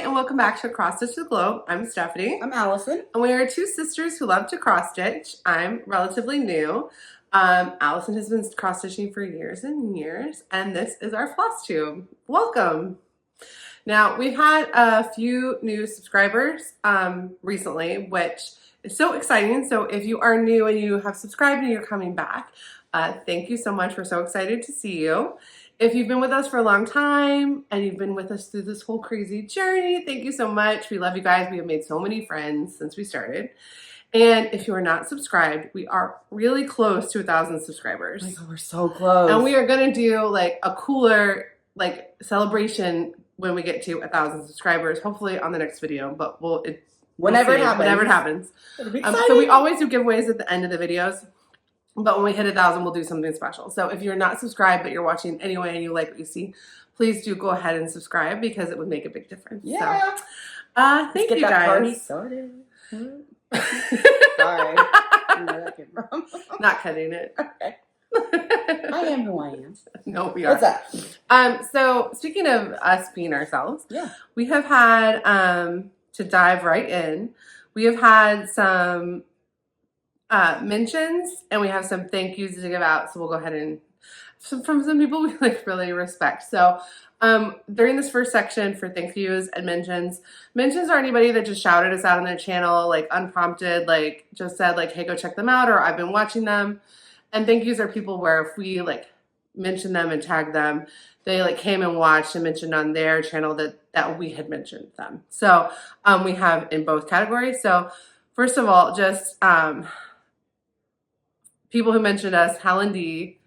and welcome back to Cross Stitch the Globe. I'm Stephanie. I'm Allison. And we are two sisters who love to cross stitch. I'm relatively new. Allison has been cross stitching for years and years, and this is our floss tube. Welcome. Now, we've had a few new subscribers recently, which is so exciting. So if you are new and you have subscribed and you're coming back, thank you so much. We're so excited to see you. If you've been with us for a long time and you've been with us through this whole crazy journey, thank you so much. We love you guys. We have made so many friends since we started. And if you are not subscribed, we are really close to 1,000 subscribers. Oh my God, we're so close. And we are going to do like a cooler celebration when we get to 1,000 subscribers, hopefully on the next video, but whenever it happens. Whenever it happens. So we always do giveaways at the end of the videos. But when we hit 1,000, we'll do something special. So if you're not subscribed, but you're watching anyway and you like what you see, please do go ahead and subscribe because it would make a big difference. Yeah. So, thank you guys. Party started. Sorry. I don't know where that came from. Not cutting it. Okay. I am who I am. No, we are. What's up? So speaking of us being ourselves, yeah, we have had, to dive right in, we have had some mentions and we have some thank yous to give out, so we'll go ahead and from some people we like really respect. So during this first section for thank yous and mentions are anybody that just shouted us out on their channel, like unprompted, like just said like, hey, go check them out, or I've been watching them. And thank yous are people where if we like mention them and tag them, they like came and watched and mentioned on their channel that we had mentioned them. So we have in both categories. So first of all, just people who mentioned us, Helen D.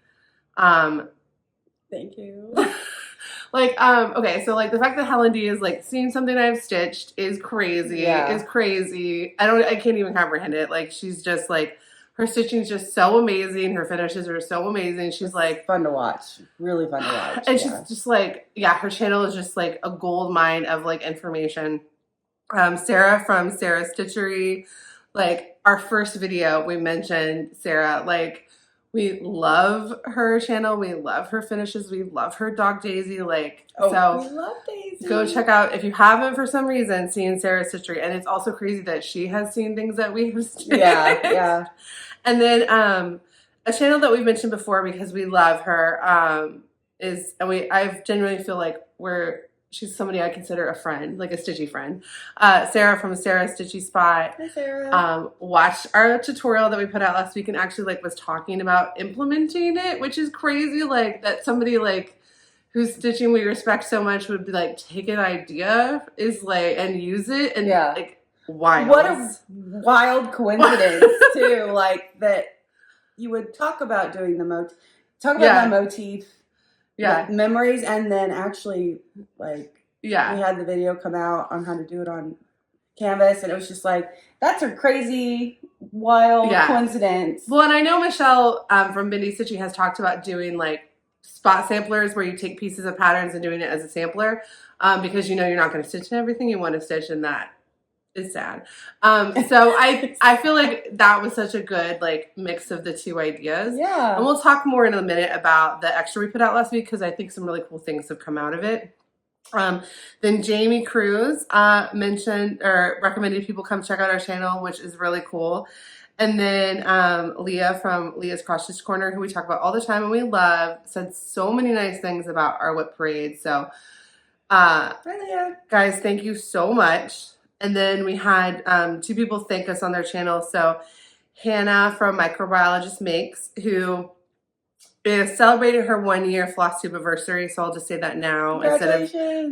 Thank you. Okay, so like the fact that Helen D is like seeing something I've stitched is crazy. Yeah. Is crazy. I can't even comprehend it. Like she's just like, her stitching is just so amazing. Her finishes are so amazing. She's like fun to watch. Really fun to watch. And she's just like, yeah, her channel is just like a gold mine of like information. Sarah from Sarah's Stitchery, like our first video we mentioned Sarah, like we love her channel, we love her finishes, we love her dog Daisy, like we so love Daisy. Go check out if you haven't for some reason seen Sarah's Stitchery. And it's also crazy that she has seen things that we have seen. Yeah. And then a channel that we've mentioned before because we love her I genuinely feel like she's somebody I consider a friend, like a stitchy friend. Sarah from Sarah's Stitchy Spot. Hi, Sarah. Watched our tutorial that we put out last week and actually like was talking about implementing it, which is crazy. Like that somebody like whose stitching we respect so much would be like take an idea and use it and like wild. What a wild coincidence too. Like that you would talk about doing the motif. The motif. Yeah. Memories, and then actually, like, we had the video come out on how to do it on Canvas, and it was just like, that's a crazy, wild coincidence. Well, and I know Michelle from Mindy Stitching has talked about doing, like, spot samplers where you take pieces of patterns and doing it as a sampler because you know you're not going to stitch everything you want to stitch, and that is sad. So I feel like that was such a good like mix of the two ideas. Yeah. And we'll talk more in a minute about the extra we put out last week because I think some really cool things have come out of it. Then Jamie Cruz mentioned or recommended people come check out our channel, which is really cool. And then Leah from Leah's Cross Stitch Corner, who we talk about all the time and we love, said so many nice things about our whip parade. So hi Leah. Guys, thank you so much. And then we had two people thank us on their channel. So Hannah from Microbiologist Makes, who is celebrating her 1-year Flosstubiversary. So I'll just say that now instead of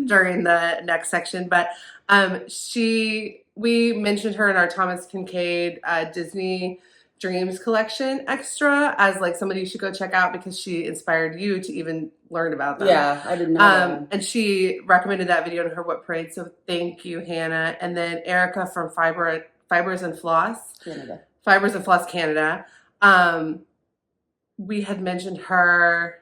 during the next section. But we mentioned her in our Thomas Kinkade Disney Dreams collection extra as like somebody you should go check out because she inspired you to even learn about them. Yeah, I didn't know that. And she recommended that video in her whip parade, so thank you, Hannah. And then Erica from Fibers and Floss Canada. We had mentioned her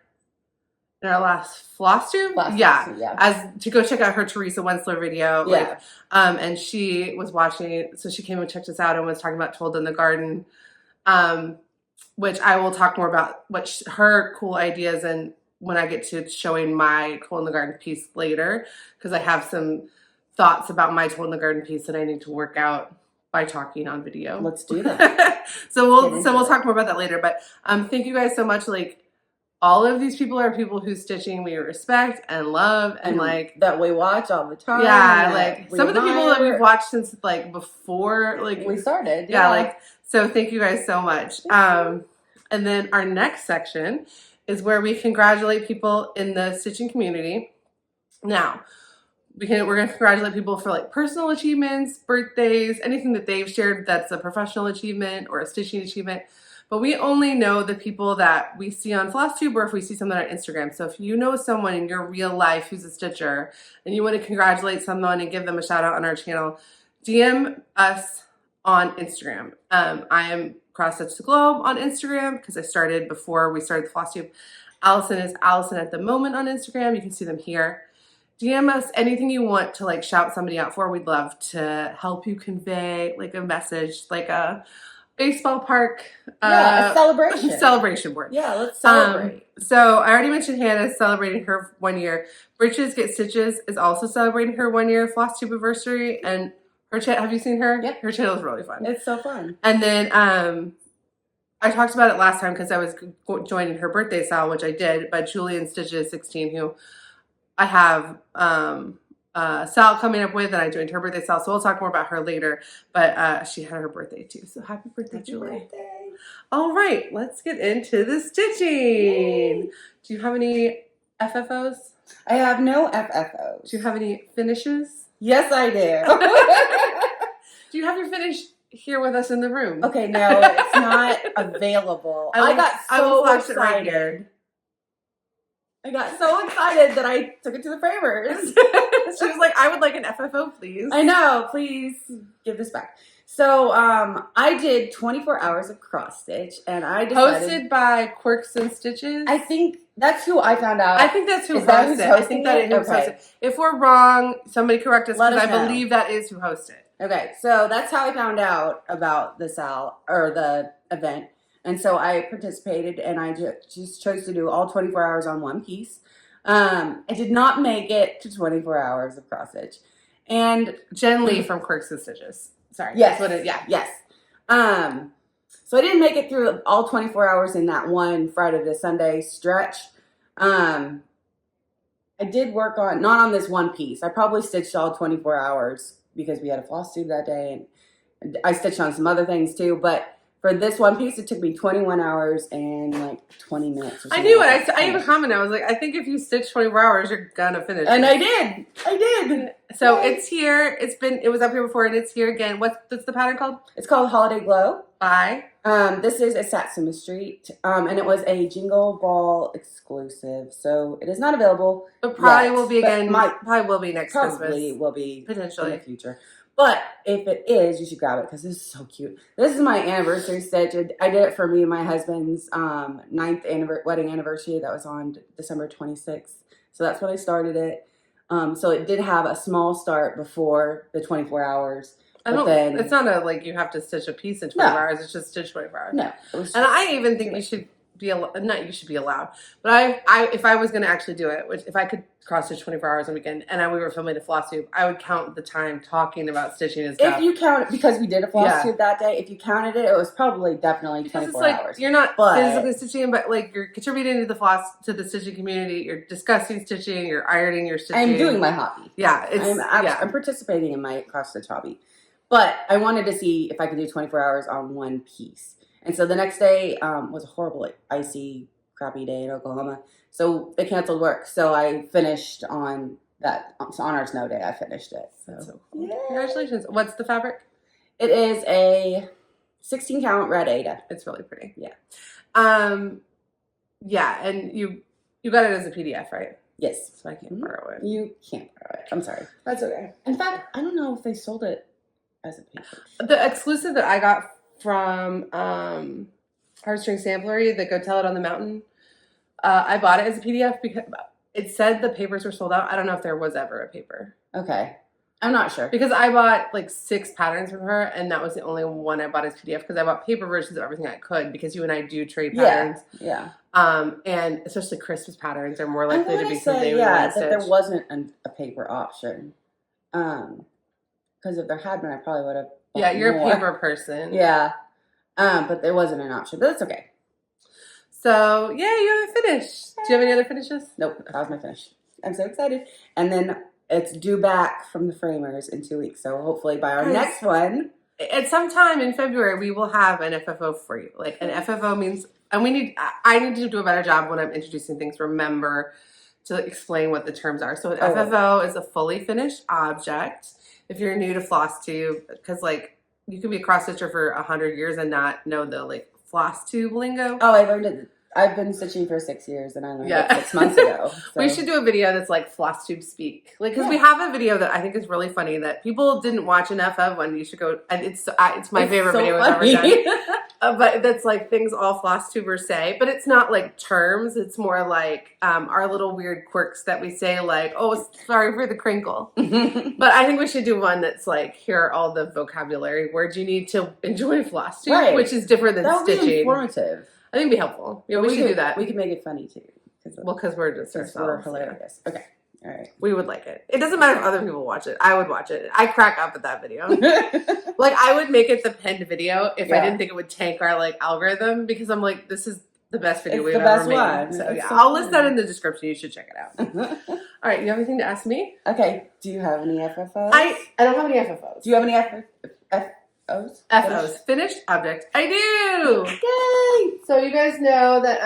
in our last Flosstube. Yeah, as to go check out her Teresa Wensler video. Yeah. And she was watching, so she came and checked us out and was talking about Told in the Garden. Which I will talk more about her cool ideas and when I get to showing my Told in the Garden piece later, because I have some thoughts about my toe in the garden piece that I need to work out by talking on video. Let's do that. So we'll talk more about that later. But thank you guys so much. Like, all of these people are people whose stitching we respect and love, and like that we watch all the time. Yeah, like some of the people that we've watched since like before like we started. Yeah, like so. Thank you guys so much. And then our next section is where we congratulate people in the stitching community. Now, we're going to congratulate people for like personal achievements, birthdays, anything that they've shared that's a professional achievement or a stitching achievement. But we only know the people that we see on Flosstube or if we see someone on Instagram. So if you know someone in your real life who's a stitcher and you want to congratulate someone and give them a shout out on our channel, DM us on Instagram. I am Cross Stitch the Globe on Instagram because I started before we started the Flosstube. Allison is Allison at the moment on Instagram. You can see them here. DM us anything you want to like shout somebody out for. We'd love to help you convey like a message, like a baseball park. A celebration. Celebration board. Yeah, let's celebrate. So I already mentioned Hannah's celebrating her 1 year. Britches Get Stitches is also celebrating her 1 year Flosstubiversary, and her channel, have you seen her? Yep. Her channel is really fun. It's so fun. And then I talked about it last time because I was joining her birthday sale, which I did, but Julian Stitches 16, who I have Sal coming up with, and I joined her birthday Sal, so we'll talk more about her later. But she had her birthday too, so happy birthday, Julie! All right, let's get into the stitching. Yay. Do you have any FFOs? I have no FFOs. Do you have any finishes? Yes, I do. Do you have your finish here with us in the room? Okay, no, it's not available. I got so excited. I got so excited that I took it to the framers. She was like, I would like an FFO, please. I know, please give this back. So I did 24 hours of cross stitch, and I decided... Hosted by Quirks and Stitches? I think that's who I found out. I think that's who hosted it. I think that is who hosted it. If we're wrong, somebody correct us, because I believe that is who hosted it. Okay, so that's how I found out about the event. And so I participated, and I just chose to do all 24 hours on one piece. I did not make it to 24 hours of cross stitch. And Jen Lee from Quirks and Stitches. Sorry. Yes. That's what it, yeah. Yes. So I didn't make it through all 24 hours in that one Friday to Sunday stretch. I did work on, not on this one piece. I probably stitched all 24 hours because we had a floss tube that day, and I stitched on some other things too, but for this one piece, it took me 21 hours and like 20 minutes. Or I knew it. I even commented. I was like, I think if you stitch 24 hours, you're gonna finish. And I did. I did. So it's here. It was up here before, and it's here again. What's the pattern called? It's called Holiday Glow. By? This is a Satsuma Street, and it was a Jingle Ball exclusive, so it is not available. But probably will be again. Probably will be next Christmas. Probably will be potentially in the future. But if it is, you should grab it because this is so cute. This is my anniversary stitch. I did it for me and my husband's 9th wedding anniversary. That was on December 26th. So that's when I started it. So it did have a small start before the 24 hours. It's not like you have to stitch a piece in 24 hours. It's just stitch 24 hours. No. And I even think you should be not you should be allowed. But if I was going to actually do it, which if I could cross stitch 24 hours a weekend and we were filming the floss tube, I would count the time talking about stitching and stuff. If you count it, because we did a floss tube that day, if you counted it, it was probably definitely 24 hours. You're not physically stitching, but like you're contributing to the stitching community. You're discussing stitching. You're ironing your stitching. I'm doing my hobby. Yeah, I'm participating in my cross stitch hobby. But I wanted to see if I could do 24 hours on one piece. And so the next day was a horrible, icy, crappy day in Oklahoma. So they canceled work. So I finished on that. So on our snow day, I finished it. So cool. Yeah. Congratulations. What's the fabric? It is a 16 count red Ada. It's really pretty. Yeah. Yeah, and you got it as a PDF, right? Yes. So I can't borrow it. You can't borrow it. I'm sorry. That's okay. In fact, I don't know if they sold it as a paper. The exclusive that I got from Heartstring Samplery, the Go Tell It on the Mountain, I bought it as a PDF because it said the papers were sold out. I don't know if there was ever a paper. Okay. I'm not sure. Because I bought like 6 patterns from her, and that was the only one I bought as PDF because I bought paper versions of everything I could because you and I do trade patterns. Yeah. And especially Christmas patterns are more likely to be something that there wasn't a paper option. Because if there had been, I probably would have. Yeah, you're more. a paper person. Yeah. But there wasn't an option, but that's okay. So, yeah, you haven't finished. Do you have any other finishes? Nope, that was my finish. I'm so excited. And then it's due back from the framers in 2 weeks. So hopefully by our next one. At some time in February, we will have an FFO for you. Like an FFO means, and I need to do a better job when I'm introducing things. Remember to explain what the terms are. So an FFO is a fully finished object. If you're new to Flosstube, because like you can be a cross stitcher for 100 years and not know the like Flosstube lingo. Oh, I learned it. I've been stitching for 6 years, and I learned it 6 months ago. So. We should do a video that's like Flosstube speak, like because we have a video that I think is really funny that people didn't watch enough of. When you should go, and it's my favorite video we've ever done. But that's like things all Flosstubers say, but it's not like terms. It's more like our little weird quirks that we say, like, oh, sorry for the crinkle. But I think we should do one that's like, here are all the vocabulary words you need to enjoy Flosstube, which is different than stitching. Be informative. I think it'd be helpful. Yeah, we should do that. We can make it funny too. Because we're just ourselves. We're hilarious. Yeah. Okay. All right. We would like it. It doesn't matter if other people watch it. I would watch it. I crack up at that video. Like I would make it the pinned video if I didn't think it would tank our like algorithm, because I'm like, this is the best video we've ever made. One. So yeah, I'll list that in the description. You should check it out. All right, you have anything to ask me? Okay. Do you have any FFOs? I don't have any FFOs. Do you have any FOs? FOs. Finished object. I do. Yay! So you guys know that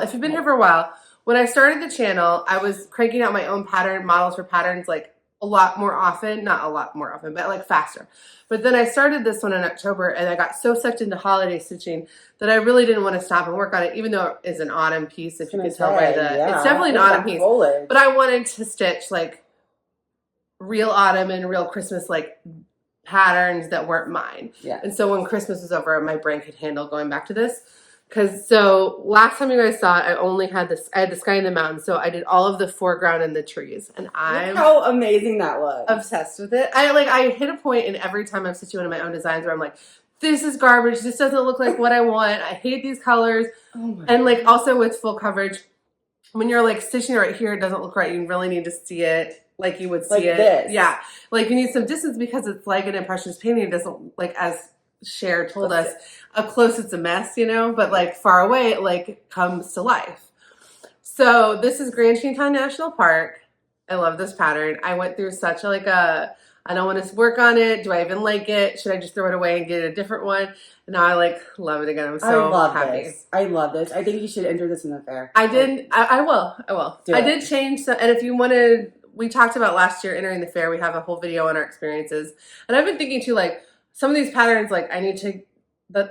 if you've been here for a while, when I started the channel, I was cranking out my own models for patterns like a lot more often. Not a lot more often, but like faster. But then I started this one in October, and I got so sucked into holiday stitching that I really didn't want to stop and work on it, even though it is an autumn piece, if you can tell by the... It's definitely an autumn piece. But I wanted to stitch like real autumn and real Christmas like patterns that weren't mine. Yeah. And so when Christmas was over, my brain could handle going back to this. So last time you guys saw it, I had the sky and the mountains. So I did all of the foreground and the trees. And I'm... Look how amazing that was. Obsessed with it. I hit a point in every time I'm stitching one of my own designs where I'm like, this is garbage. This doesn't look like what I want. I hate these colors. Oh and like also with full coverage, when you're like stitching right here, it doesn't look right. You really need to see it like you would see it. This. Yeah. Like you need some distance because it's like an impressionist painting. It doesn't, like as Cher told us, up close it's a mess, you know, but like far away it like comes to life. So this is Grand Teton National Park. I love this pattern. I went through such like I don't want to work on it. Do I even like it? Should I just throw it away and get a different one? And now I like love it again. I'm so happy. I love this. I think you should enter this in the fair. I will. I did change some, and if you wanted, we talked about last year entering the fair. We have a whole video on our experiences. And I've been thinking too, like some of these patterns, like I need to,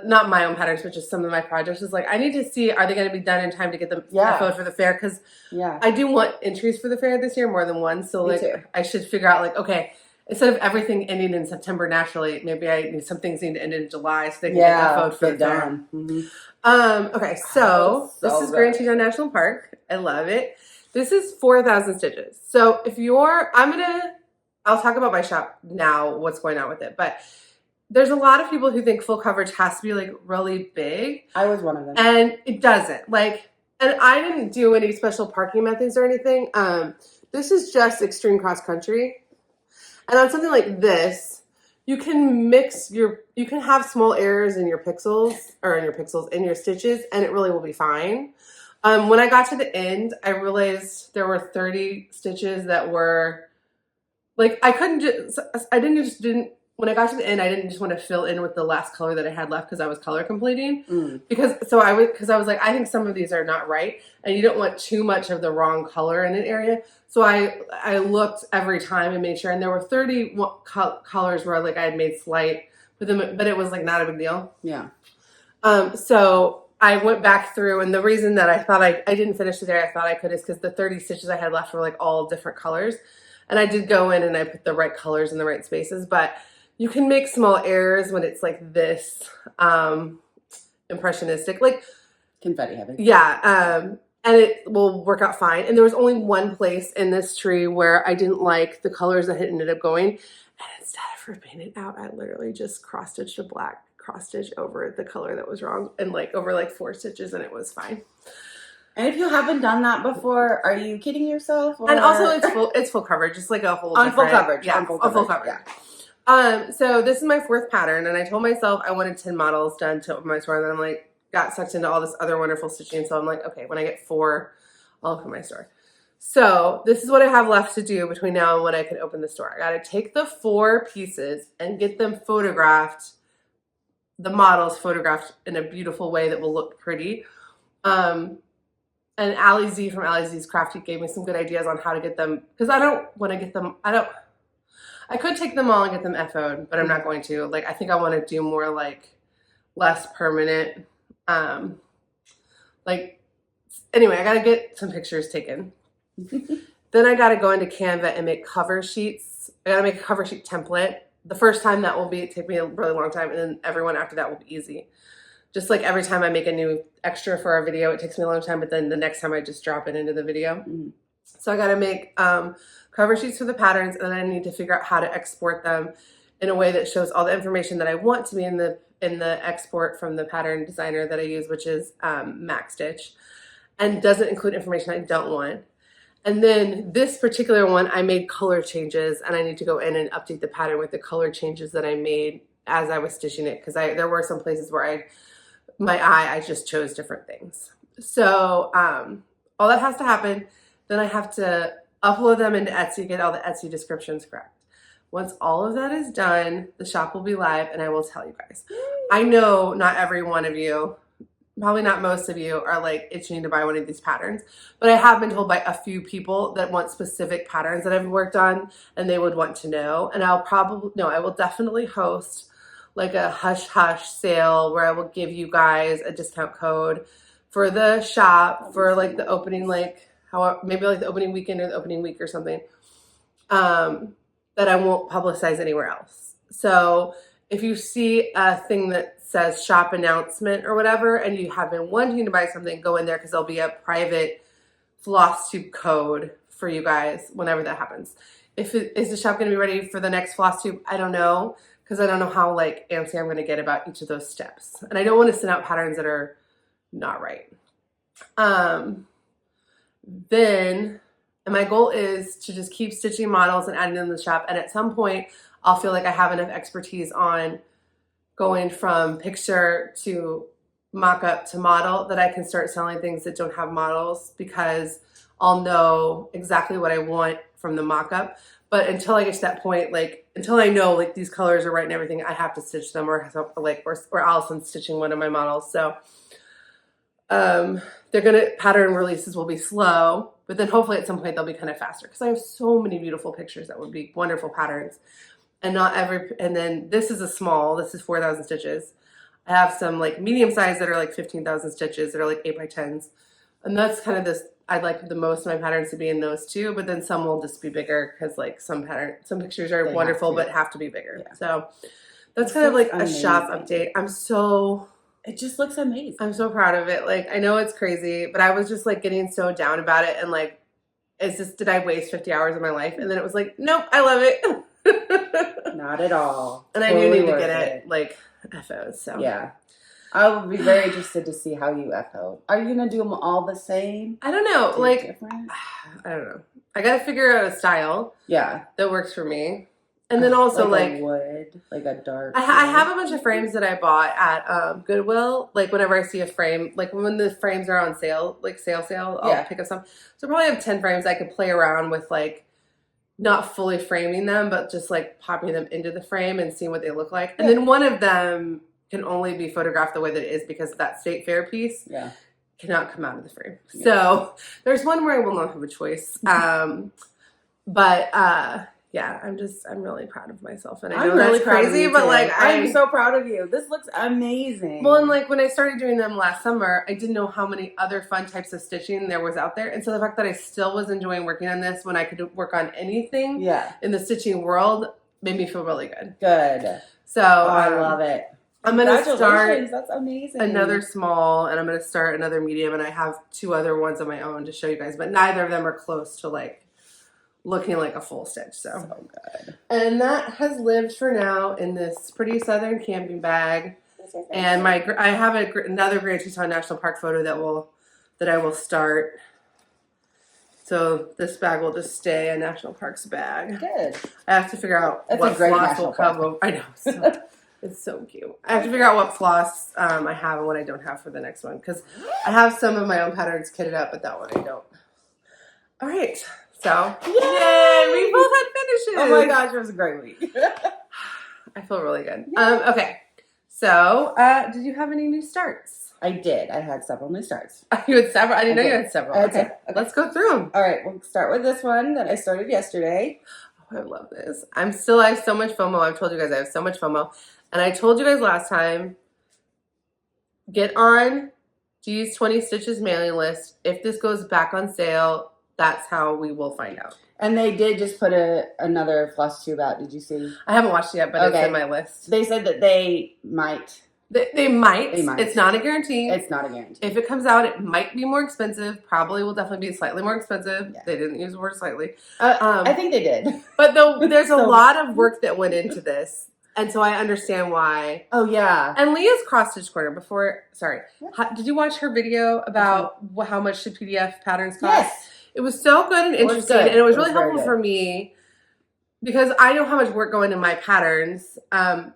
not my own patterns, but just some of my projects is like, I need to see, are they going to be done in time to get them FO'd for the fair? Because I do want entries for the fair this year, more than one. So like I should figure out like, okay, instead of everything ending in September naturally, maybe some things need to end in July so they can get FO'd for the fair. Okay, so this is Grand Teton National Park. I love it. This is 4,000 stitches. So if you're, I'll talk about my shop now, what's going on with it. But there's a lot of people who think full coverage has to be like really big. I was one of them. And it doesn't. Like, and I didn't do any special parking methods or anything. This is just extreme cross country. And on something like this, you can you can have small errors in your pixels, in your stitches, and it really will be fine. When I got to the end, I realized there were 30 stitches that were, like, when I got to the end, I didn't just want to fill in with the last color that I had left because I was color completing. Because I was like, I think some of these are not right, and you don't want too much of the wrong color in an area. So I looked every time and made sure, and there were 30 colors where like I had made slight with them, but it was like not a big deal. Yeah. So I went back through, and the reason that I thought I didn't finish today, I thought I could, is because the 30 stitches I had left were like all different colors, and I did go in and I put the right colors in the right spaces, but you can make small errors when it's like this impressionistic, like confetti heavy. Yeah, and it will work out fine. And there was only one place in this tree where I didn't like the colors that had ended up going. And instead of ripping it out, I literally just cross-stitched a black cross-stitch over the color that was wrong, and like over like 4 stitches, and it was fine. And if you haven't done that before, are you kidding yourself? Or... And also it's full coverage, just like a whole on full coverage. Yeah, on full coverage. Yeah. So this is my 4th pattern, and I told myself I wanted 10 models done to open my store, and then I'm like, got sucked into all this other wonderful stitching. So I'm like, okay, when I get 4, I'll open my store. So this is what I have left to do between now and when I can open the store. I got to take the 4 pieces and get them photographed, the models photographed in a beautiful way that will look pretty. And Allie Z from Allie Z's Crafty gave me some good ideas on how to get them, because I don't want to get them, I could take them all and get them FO'd, but I'm not going to. Like, I think I want to do more like less permanent. Like, anyway, I got to get some pictures taken. Then I got to go into Canva and make cover sheets. I got to make a cover sheet template. The first time that will take me a really long time, and then everyone after that will be easy. Just like every time I make a new extra for our video, it takes me a long time, but then the next time I just drop it into the video. Mm-hmm. So I got to make cover sheets for the patterns, and then I need to figure out how to export them in a way that shows all the information that I want to be in the export from the pattern designer that I use, which is MacStitch, and doesn't include information I don't want. And then this particular one, I made color changes, and I need to go in and update the pattern with the color changes that I made as I was stitching it, because there were some places where I just chose different things. So all that has to happen. Then I have to upload them into Etsy, get all the Etsy descriptions correct. Once all of that is done, the shop will be live, and I will tell you guys. I know not every one of you, probably not most of you, are like itching to buy one of these patterns, but I have been told by a few people that want specific patterns that I've worked on, and they would want to know. And I will definitely host like a hush sale where I will give you guys a discount code for the shop for like the opening, maybe like the opening weekend or the opening week or something, that I won't publicize anywhere else. So if you see a thing that says shop announcement or whatever, and you have been wanting to buy something, go in there, because there'll be a private Flosstube code for you guys whenever that happens. Is the shop going to be ready for the next Flosstube? I don't know, because I don't know how like antsy I'm going to get about each of those steps. And I don't want to send out patterns that are not right. Then my goal is to just keep stitching models and adding them to the shop. And at some point, I'll feel like I have enough expertise on going from picture to mock-up to model that I can start selling things that don't have models, because I'll know exactly what I want from the mock-up. But until I get to that point, like until I know like these colors are right and everything, I have to stitch them, or Allison's stitching one of my models. So pattern releases will be slow, but then hopefully at some point they'll be kind of faster, because I have so many beautiful pictures that would be wonderful patterns. And then this is this is 4,000 stitches. I have some like medium size that are like 15,000 stitches that are like 8x10s. And that's kind of this, I'd like the most of my patterns to be in those two, but then some will just be bigger, because like some pictures are wonderful, but have to be bigger. Yeah. So that's kind of like a shop update. It just looks amazing. I'm so proud of it. Like, I know it's crazy, but I was just like getting so down about it, and like, did I waste 50 hours of my life? And then it was like, nope, I love it. Not at all. And totally I do need to get it like FOs. So yeah, I would be very interested to see how you FO. Are you gonna do them all the same? I don't know. Different? I don't know. I gotta figure out a style. Yeah, that works for me. And then also like wood, like a dark. I have a bunch of frames that I bought at Goodwill. Like whenever I see a frame, like when the frames are on sale, like sale, I'll pick up some. So I probably have 10 frames I could play around with, like not fully framing them, but just like popping them into the frame and seeing what they look like. And then one of them can only be photographed the way that it is, because that State Fair piece cannot come out of the frame. Yeah. So there's one where I will not have a choice. Yeah, I'm really proud of myself, and I know that's crazy, but like I'm so proud of you. This looks amazing. Well, and like when I started doing them last summer, I didn't know how many other fun types of stitching there was out there, and so the fact that I still was enjoying working on this when I could work on anything in the stitching world made me feel really good. Good. So I love it. I'm gonna start That's amazing. Another small, and I'm gonna start another medium, and I have 2 other ones of my own to show you guys, but neither of them are close to like looking like a full stitch. So good. And that has lived for now in this pretty southern camping bag. And I have another Grand Teton National Park photo that will that I will start. So this bag will just stay a National Parks bag. Good. I have to figure out That's what a great floss National will come Park. over. I know. So, it's so cute. I have to figure out what floss I have and what I don't have for the next one. Because I have some of my own patterns kitted up, but that one I don't. All right. So, yay! We both had finishes. Oh my gosh, it was a great week. I feel really good. Yay. Okay. So, did you have any new starts? I did. I had several new starts. You had several? I didn't know you had several. I had Okay. several. Okay. Let's go through them. All right, we'll start with this one that I started yesterday. Oh, I love this. I have so much FOMO. I've told you guys I have so much FOMO. And I told you guys last time, get on D's 20 Stitches mailing list. If this goes back on sale, that's how we will find out. And they did just put another floss tube out. Did you see? I haven't watched it yet, but it's in my list. They said that they might. They might. They might. It's not a guarantee. It's not a guarantee. If it comes out, it might be more expensive. Probably will definitely be slightly more expensive. Yeah. They didn't use the word slightly. I think they did. But there's a lot of work that went into this. And so I understand why. Oh, yeah. And Leah's Cross Stitch Corner did you watch her video about how much the PDF patterns cost? Yes. It was so good and interesting. And it was really helpful for me because I know how much work go into my patterns on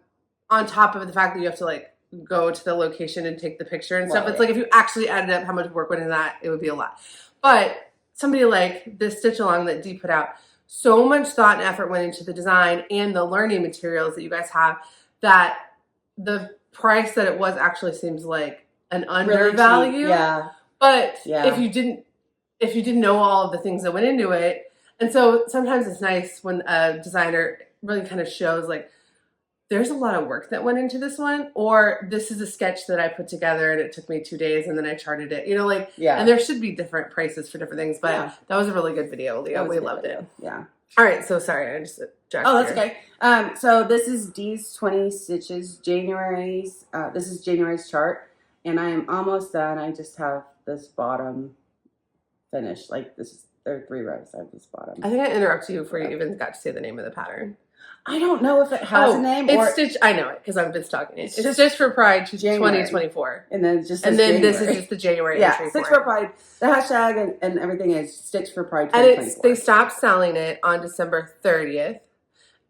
top of the fact that you have to like go to the location and take the picture and stuff. It's like if you actually added up how much work went into that, it would be a lot. But somebody like this stitch along that Dee put out, so much thought and effort went into the design and the learning materials that you guys have that the price that it was actually seems like an undervalue. Really, yeah. But if you didn't know all of the things that went into it, and so sometimes it's nice when a designer really kind of shows like, there's a lot of work that went into this one, or this is a sketch that I put together and it took me 2 days and then I charted it, and there should be different prices for different things, but that was a really good video, Leah. We loved it. Yeah. All right. So sorry. I just jacked that's okay. So this is D's 20 Stitches, this is January's chart, and I am almost done. I just have this bottom finished. Like there are 3 rows. I have this bottom. I think I interrupted you before you even got to say the name of the pattern. I don't know if it has a name. It's Stitch. I know it because I've been stalking it. It's Stitch for Pride 2024. And then this is just the January entry. Stitch for Pride. The hashtag and everything is Stitch for Pride 2024. And they stopped selling it on December 30th.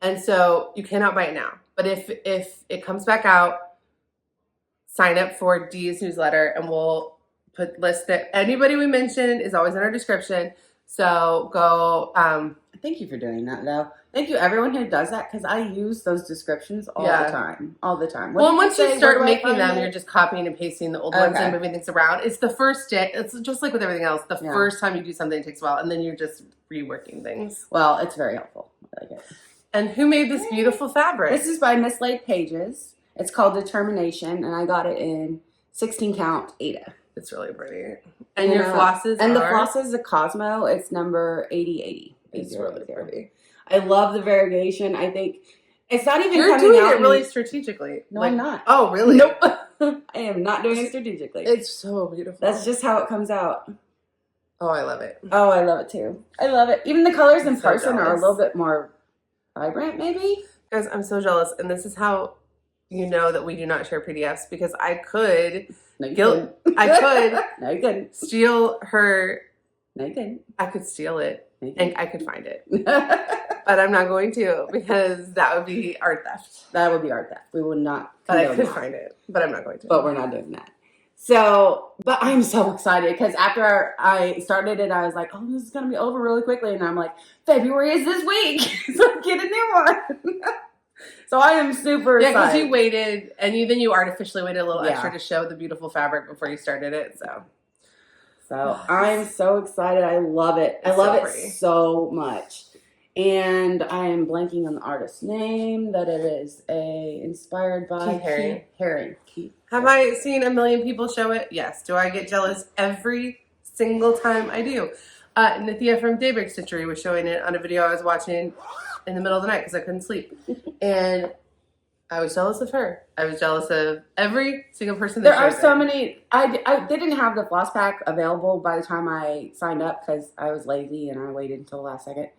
And so you cannot buy it now. But if it comes back out, sign up for Dee's newsletter and we'll list that anybody we mentioned is always in our description. So go. Thank you for doing that, though. Thank you, everyone who does that, because I use those descriptions all the time. All the time. Well, once you start making them, you're just copying and pasting the old ones and moving things around. It's the first day. It's just like with everything else. The first time you do something, it takes a while, and then you're just reworking things. Well, it's very helpful. I like it. And who made this beautiful fabric? This is by Mislaid Pages. It's called Determination, and I got it in 16 count Ada. It's really pretty. And your flosses and the floss is a Cosmo. It's number 8080. It's really pretty. I love the variegation. I think it's not even You're coming doing out it really strategically. No, I'm not. Oh, really? Nope. I am not doing it strategically. It's so beautiful. That's just how it comes out. Oh, I love it. Oh, I love it too. I love it. Even the colors in person are a jealous. little bit more vibrant, maybe. Guys, I'm so jealous. And this is how you know that we do not share PDFs, because I could No, you couldn't. No, you couldn't. steal her. No, you couldn't. I could steal it No, you and I could find it. But I'm not going to, because that would be art theft. That would be art theft. We would not. But I could find it. But I'm not going to. But we're not doing that. So, but I'm so excited because after I started it, I was like, oh, this is going to be over really quickly. And I'm like, February is this week. So get a new one. So I am super excited. Yeah, because you waited, and then you artificially waited a little extra to show the beautiful fabric before you started it. So I'm so excited. I love it. I love it so much. And I am blanking on the artist's name. That it is inspired by Keith Haring. Have I seen a million people show it? Yes. Do I get jealous every single time I do? Nithya from Daybreak Stitchery was showing it on a video I was watching in the middle of the night because I couldn't sleep. And I was jealous of her. I was jealous of every single person that There are so many. I didn't have the floss pack available by the time I signed up because I was lazy and I waited until the last second.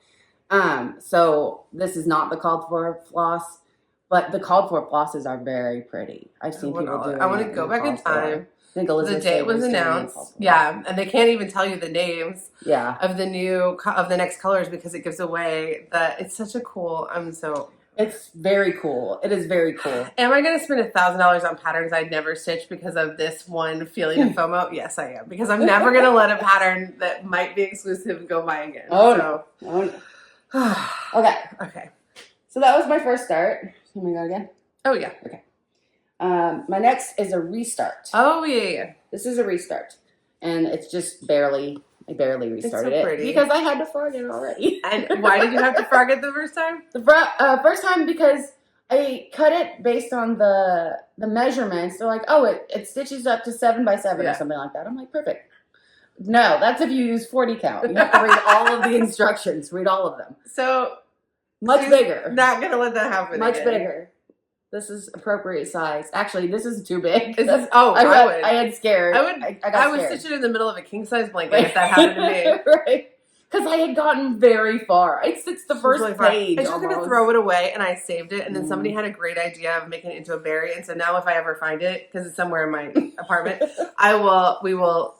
So this is not the called for floss, but the called for flosses are very pretty. I've seen people do it. I want to go back in time think The Elizabeth date was doing announced. Impossible. Yeah, and they can't even tell you the names Yeah. of the next colors because it gives away that it's such a cool. It's very cool. It is very cool. Am I going to spend $1,000 on patterns I'd never stitch because of this one feeling of FOMO? Yes, I am. Because I'm never going to let a pattern that might be exclusive go by again. Oh, no. Okay. Okay. So that was my first start. Oh my God, again? Oh, yeah. Okay. My next is a restart. Oh, yeah. This is a restart. And it's just I barely restarted so pretty. it because I had to frog it already. And why did you have to frog it the first time? The first time because I cut it based on the measurements. They're like, oh, it stitches up to 7 by 7 or something like that. I'm like, perfect. No, that's if you use 40 count. You have to read all of the instructions. Read all of them. So much bigger. Not gonna let that happen. Much bigger. This is appropriate size. Actually, this is too big. Is this? Oh, I had scared. I would stitch it in the middle of a king size blanket if that happened to me. Right. Because I had gotten very far. It's the first page. I was just gonna throw it away, and I saved it. And then somebody had a great idea of making it into a berry. And so now, if I ever find it, because it's somewhere in my apartment, we will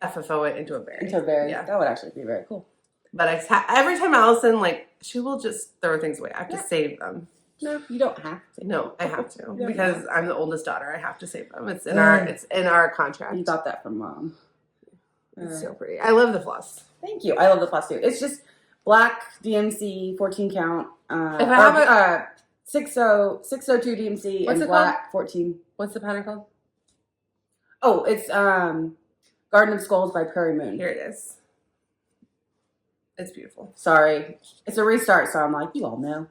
FFO it into a berry. Into a berry. Yeah, that would actually be very cool. But every time Allison, she will just throw things away. I have to save them. No, you don't have to. No, I have to because I'm the oldest daughter. I have to save them. It's in our contract. You got that from Mom. It's so pretty. I love the floss. Thank you. I love the floss too. It's just black DMC 14 count. If I have a 602 DMC and black 14. What's the pattern called? Oh, it's Garden of Skulls by Prairie Moon. Here it is. It's beautiful. Sorry, it's a restart, so I'm like, you all know.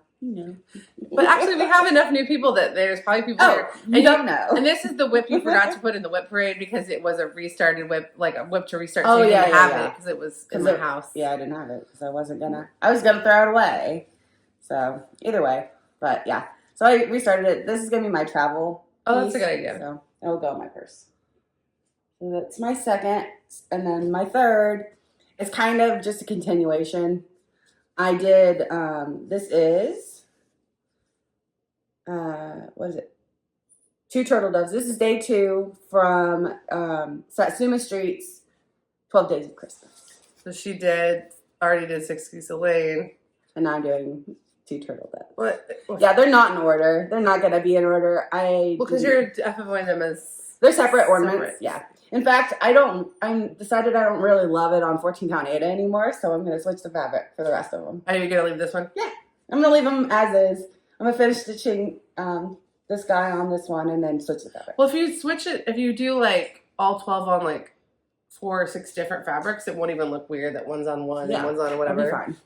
But actually, we have enough new people that there's probably people here. And you don't know. And this is the whip you forgot to put in the whip parade because it was a restarted whip, like a whip to restart. Oh, so you yeah, didn't have it because it was in the house. Yeah, I didn't have it because I was going to throw it away. So either way, but yeah. So I restarted it. This is going to be my travel Oh, that's a good idea. So it'll go in my purse. So that's my second. And then my third is kind of just a continuation. I did, this is, what is it? 2 turtle doves. This is day 2 from Satsuma Street's 12 Days of Christmas. So she already did 6 Geese of Lane. And now I'm doing 2 turtle doves. What? Yeah, they're not in order. They're not going to be in order. Because you're FFOing them as... They're separate ornaments. Yeah. In fact, I decided I don't really love it on 14 count Ada anymore, so I'm going to switch the fabric for the rest of them. Are you going to leave this one? Yeah. I'm going to leave them as is. I'm going to finish stitching this guy on this one and then switch the fabric. Well, if you do all 12 on 4 or 6 different fabrics, it won't even look weird that one's on one and one's on whatever. That'll be fine.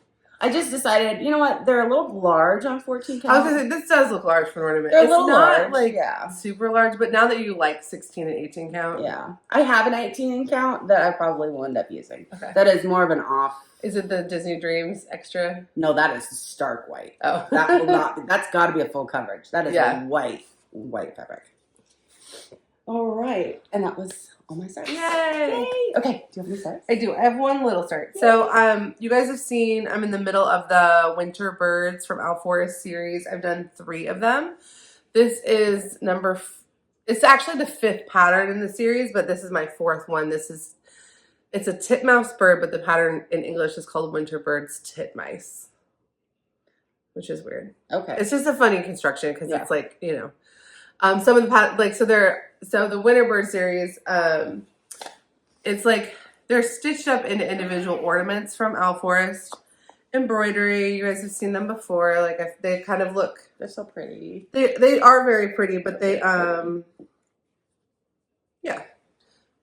I just decided, you know what? They're a little large on 14 count. I was going to say, this does look large for an ornament. They're it's a little not large, super large, but now that you like 16 and 18 count. Yeah. I have an 18 count that I probably will end up using. Okay. That is more of an off. Is it the Disney Dreams extra? No, that is stark white. Oh. That will not, that's got to be a full coverage. That is a white fabric. All right. And that was all my starts. Yay! Okay. Do you have any starts? I do. I have one little start. So, you guys have seen, I'm in the middle of the Winter Birds from Al Forest series. I've done 3 of them. This is it's actually the 5th pattern in the series, but this is my 4th one. It's a titmouse bird, but the pattern in English is called Winter Birds Titmice, which is weird. Okay. It's just a funny construction because it's some of the so the Winter Bird series, it's they're stitched up into individual ornaments from Al Forest. Embroidery, you guys have seen them before. They kind of look, they're so pretty. They are very pretty, but they yeah.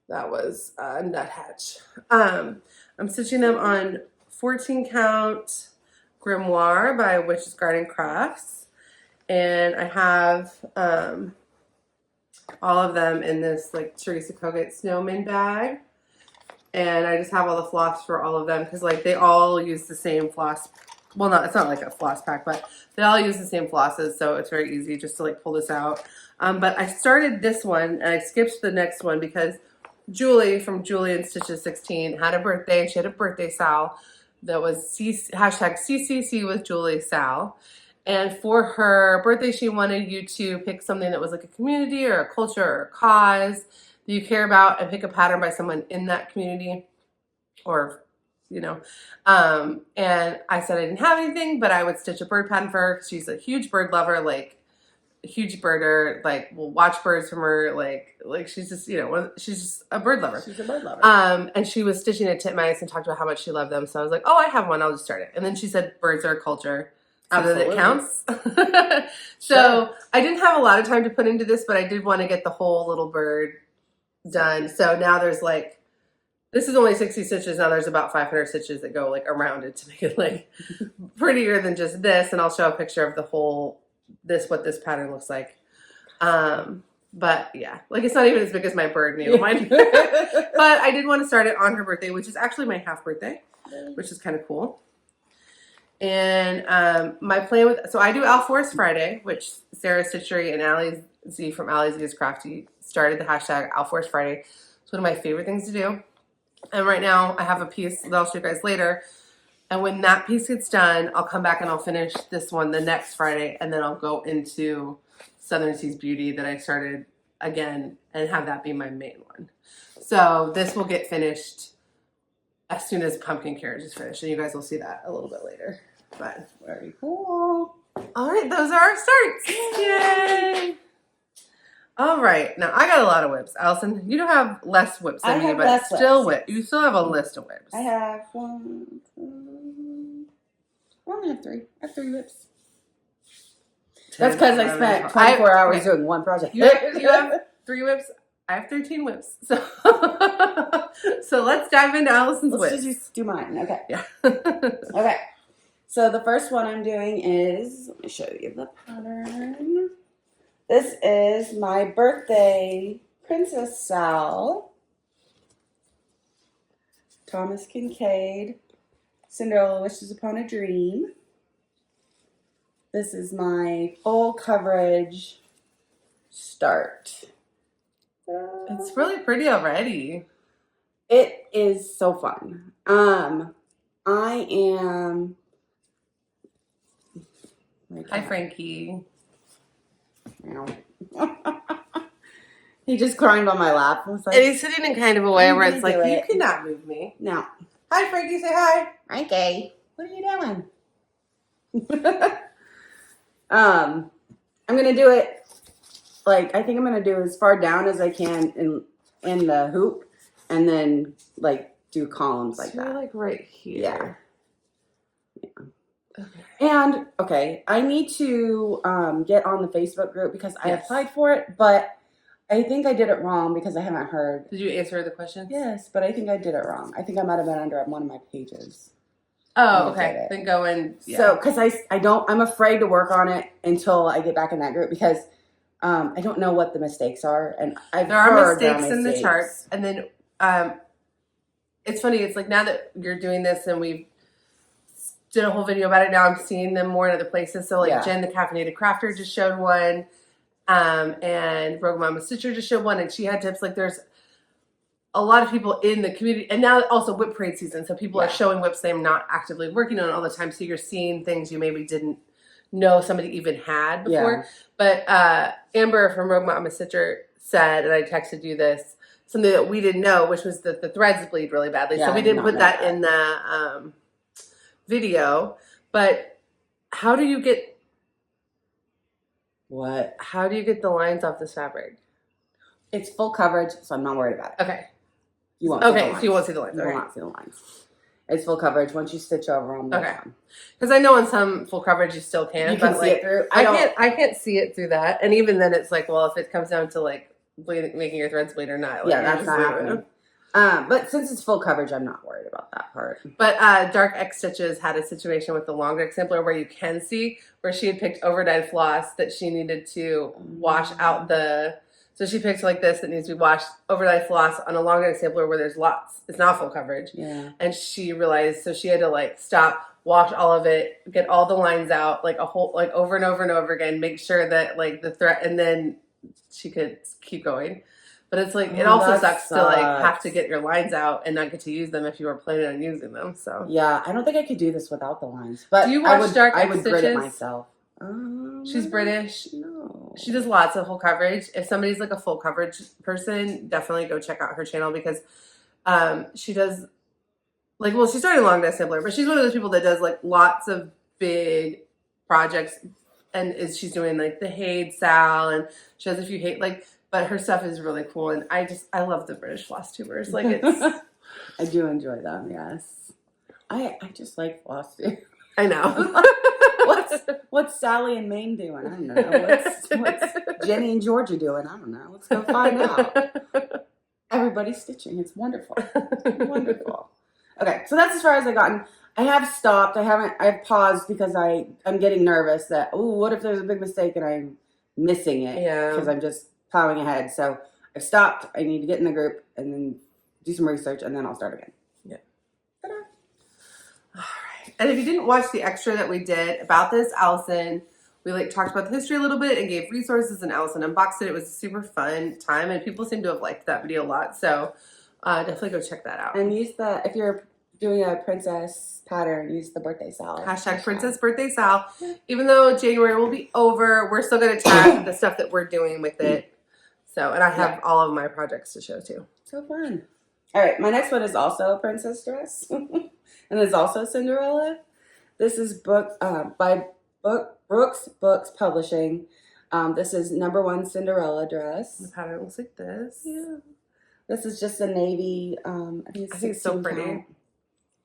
That was a nuthatch. I'm stitching them on 14 count Grimoire by Witch's Garden Crafts. And I have all of them in this Teresa Kogut snowman bag. And I just have all the floss for all of them because they all use the same floss. Well, it's not like a floss pack, but they all use the same flosses. So it's very easy just to pull this out. But I started this one and I skipped the next one because Julie from Julie and Stitches 16 had a birthday, and she had a birthday Sal that was hashtag CCC with Julie Sal. And for her birthday, she wanted you to pick something that was a community or a culture or a cause that you care about and pick a pattern by someone in that community, or, you know. And I said I didn't have anything, but I would stitch a bird pattern for her. She's a huge bird lover, like a huge birder, like we'll watch birds from her, like she's just, you know, she's just a bird lover. She's a bird lover. And she was stitching a titmice and talked about how much she loved them. So I was like, oh, I have one, I'll just start it. And then she said birds are a culture, so that it counts. So I didn't have a lot of time to put into this, but I did want to get the whole little bird done. So now there's like, this is only 60 stitches. Now there's about 500 stitches that go like around it to make it like prettier than just this. And I'll show a picture of the whole, what this pattern looks like. But yeah, like it's not even as big as my bird needle mine. But I did want to start it on her birthday, which is actually my half birthday, which is kind of cool. And my plan with, so I do Al Forest Friday, which Sarah Stitchery and Allie Z from Allie Z is Crafty started the hashtag Al Forest Friday. It's one of my favorite things to do. And right now I have a piece that I'll show you guys later. And when that piece gets done, I'll come back and I'll finish this one the next Friday. And then I'll go into Southern Seas Beauty that I started again and have that be my main one. So this will get finished as soon as Pumpkin Carriage is finished. And you guys will see that a little bit later. But very cool. All right, those are our starts. Yay! All right, now I got a lot of whips. Allison, you don't have less whips than me, but still whips. You still have a list of whips. I have 1, 2. I only have 3. I have 3 whips. That's because I spent 24 hours doing one project. You have 3 whips. I have 13 whips. So, so let's dive into Allison's whips. Let's just do mine. Okay. Yeah. Okay. So the first one I'm doing is, let me show you the pattern. This is my birthday Princess Sal. Thomas Kinkade. Cinderella Wishes Upon a Dream. This is my full coverage start. It's really pretty already. It is so fun. I am... Hi, Frankie. He just climbed on my lap. I was like, and he's sitting in kind of a way where it's like, you cannot move me. No. Hi, Frankie. Say hi. Frankie. What are you doing? I'm going to do it, like, I think I'm going to do as far down as I can in the hoop, and then, like, do columns like that. Like right here. Yeah. And, okay, I need to get on the Facebook group because I applied for it, but I think I did it wrong because I haven't heard. Did you answer the questions? Yes, but I think I did it wrong. I think I might have been under one of my pages. Oh, okay. Then go in. Yeah. So, because I'm afraid to work on it until I get back in that group because I don't know what the mistakes are. And there are mistakes in the charts. And then it's funny. It's like now that you're doing this and we've did a whole video about it, now I'm seeing them more in other places. So like Jen, the Caffeinated Crafter, just showed one. And Rogue Mama Stitcher just showed one. And she had tips. Like there's a lot of people in the community, and now also whip parade season, so people are showing whips they're not actively working on all the time, so you're seeing things you maybe didn't know somebody even had before. But Amber from Rogue Mama Stitcher said, and I texted you this, something that we didn't know, which was that the threads bleed really badly, so we didn't put that in the video. But how do you get how do you get the lines off this fabric? It's full coverage, so I'm not worried about it. Okay. You won't see the lines. So you won't see the lines. You will not see the lines. It's full coverage. Once you stitch over them, because I know on some full coverage you still can. You can see it through. I can't see it through that. And even then, it's like, well, if it comes down to like making your threads bleed or not, like, that's not happening. But since it's full coverage, I'm not worried about that part. But Dark X Stitches had a situation with the longer exemplar where you can see where she had picked overdyed floss that she needed to wash out the. So she picked like this that needs to be washed, overdyed floss on a longer sampler where there's lots. It's not full coverage. Yeah. And she realized, so she had to like stop, wash all of it, get all the lines out, like a whole, like over and over and over again, make sure that like the thread, and then she could keep going. But it's like, it also sucks to like have to get your lines out and not get to use them if you were planning on using them. So yeah, I don't think I could do this without the lines. But do you wash Dark X I would grid it Stitches? myself. She's British. No. She does lots of full coverage. If somebody's like a full coverage person, definitely go check out her channel because she does like, well, she started long distance sampler, but she's one of those people that does like lots of big projects and she's doing like the Haid Sal and she has a few Haid like, but her stuff is really cool and I love the British floss tubers. Like it's I do enjoy them, yes. I just like floss tube. I know. What's Sally and Maine doing? I don't know. What's Jenny and Georgia doing? I don't know. Let's go find out. Everybody's stitching. It's wonderful. Wonderful. Okay, so that's as far as I've gotten. I have stopped. I've paused because I'm getting nervous that, oh, what if there's a big mistake and I'm missing it? Yeah. Because I'm just plowing ahead. So I've stopped. I need to get in the group and then do some research and then I'll start again. Yeah. Ta-da. All right. And if you didn't watch the extra that we did about this, Allison, we like talked about the history a little bit and gave resources and Allison unboxed it. It was a super fun time and people seem to have liked that video a lot. So definitely go check that out. And if you're doing a princess pattern, use the birthday Sal. Hashtag Princess Birthday Sal. Even though January will be over, we're still going to tag the stuff that we're doing with it. So, and I have all of my projects to show too. So fun. All right, my next one is also a princess dress. And it's also Cinderella. This is by Brooks Books Publishing. This is #1 Cinderella dress. The pattern looks like this. Yeah. This is just a navy. I think it's so pretty.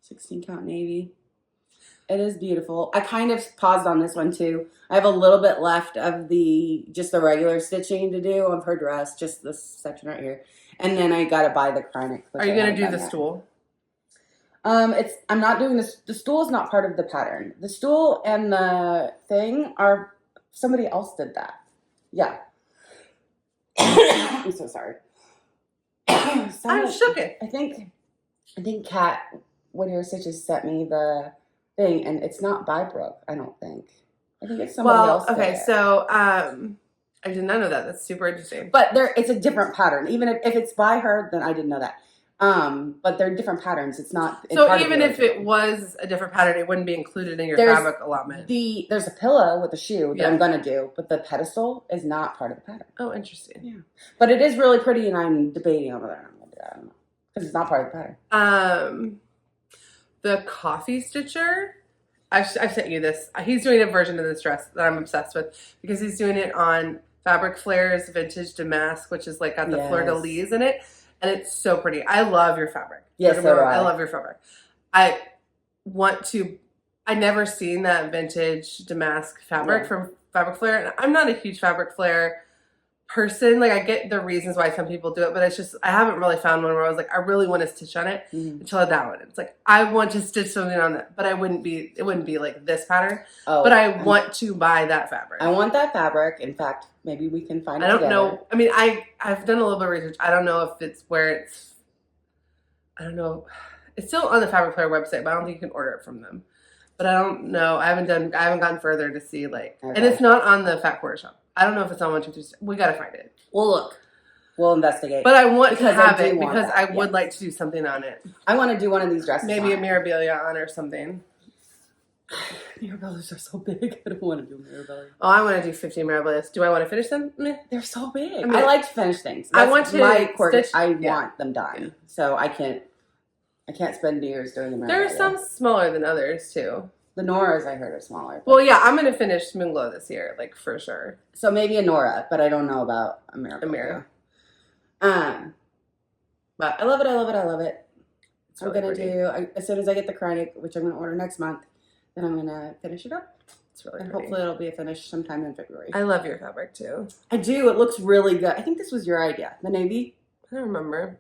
16 count navy. It is beautiful. I kind of paused on this one too. I have a little bit left of just the regular stitching to do of her dress, just this section right here. And then I got to buy the Chronic. Are you going to do the stool? I'm not doing this. The stool is not part of the pattern. The stool and the thing are, somebody else did that. Yeah. I'm so sorry. I'm shook it. I think Kat, one of your stitches, sent me the thing, and it's not by Brooke, I don't think. I think it's somebody else. Okay, so I did not know that. That's super interesting. But it's a different pattern. Even if it's by her, then I didn't know that. But they're different patterns. It's not. So even if it was a different pattern, it wouldn't be included in your fabric allotment. There's a pillow with a shoe that I'm gonna do, but the pedestal is not part of the pattern. Oh, interesting. Yeah, but it is really pretty, and I'm debating on whether I'm gonna do that. I don't know because it's not part of the pattern. The coffee stitcher. I've sent you this. He's doing a version of this dress that I'm obsessed with because he's doing it on Fabric Flair's Vintage Damask, which is like got the fleur-de-lis in it. And it's so pretty. I love your fabric. Yes, so do I. I love your fabric. I never seen that vintage damask fabric from Fabric Flair. And I'm not a huge Fabric Flair person. Like, I get the reasons why some people do it, but it's just, I haven't really found one where I was like, I really want to stitch on it until I had that one. It's like, I want to stitch something on that, but it wouldn't be like this pattern. Oh, but I want to buy that fabric. I want that fabric. In fact, maybe we can find it. I don't know. I mean, I've done a little bit of research. I don't know if it's I don't know. It's still on the Fabric Flair website, but I don't think you can order it from them. But I don't know. I haven't gone further to see and it's not on the Fat Quarter Shop. I don't know if it's on 1, 2, 3. We gotta find it. We'll look. We'll investigate. But I want to have it because I would like to do something on it. I want to do one of these dresses. Maybe a Mirabilia on or something. Mirabilias are so big. I don't want to do Mirabilia. Oh, I want to do 15 Mirabilias. Do I want to finish them? They're so big. I mean, I like to finish things. I want to want them done. So I can't spend years doing the Mirabilia. There are some smaller than others too. The Noras I heard are smaller. Well, yeah, I'm gonna finish Moonglow this year, like for sure. So maybe a Nora, but I don't know about a Mirabilia. But I love it. I love it. I love it. It's I'm gonna do as soon as I get the Chronic, which I'm gonna order next month. Then I'm gonna finish it up. It's really pretty. Hopefully it'll be a finish sometime in February. I love your fabric too. I do. It looks really good. I think this was your idea, the navy. I don't remember.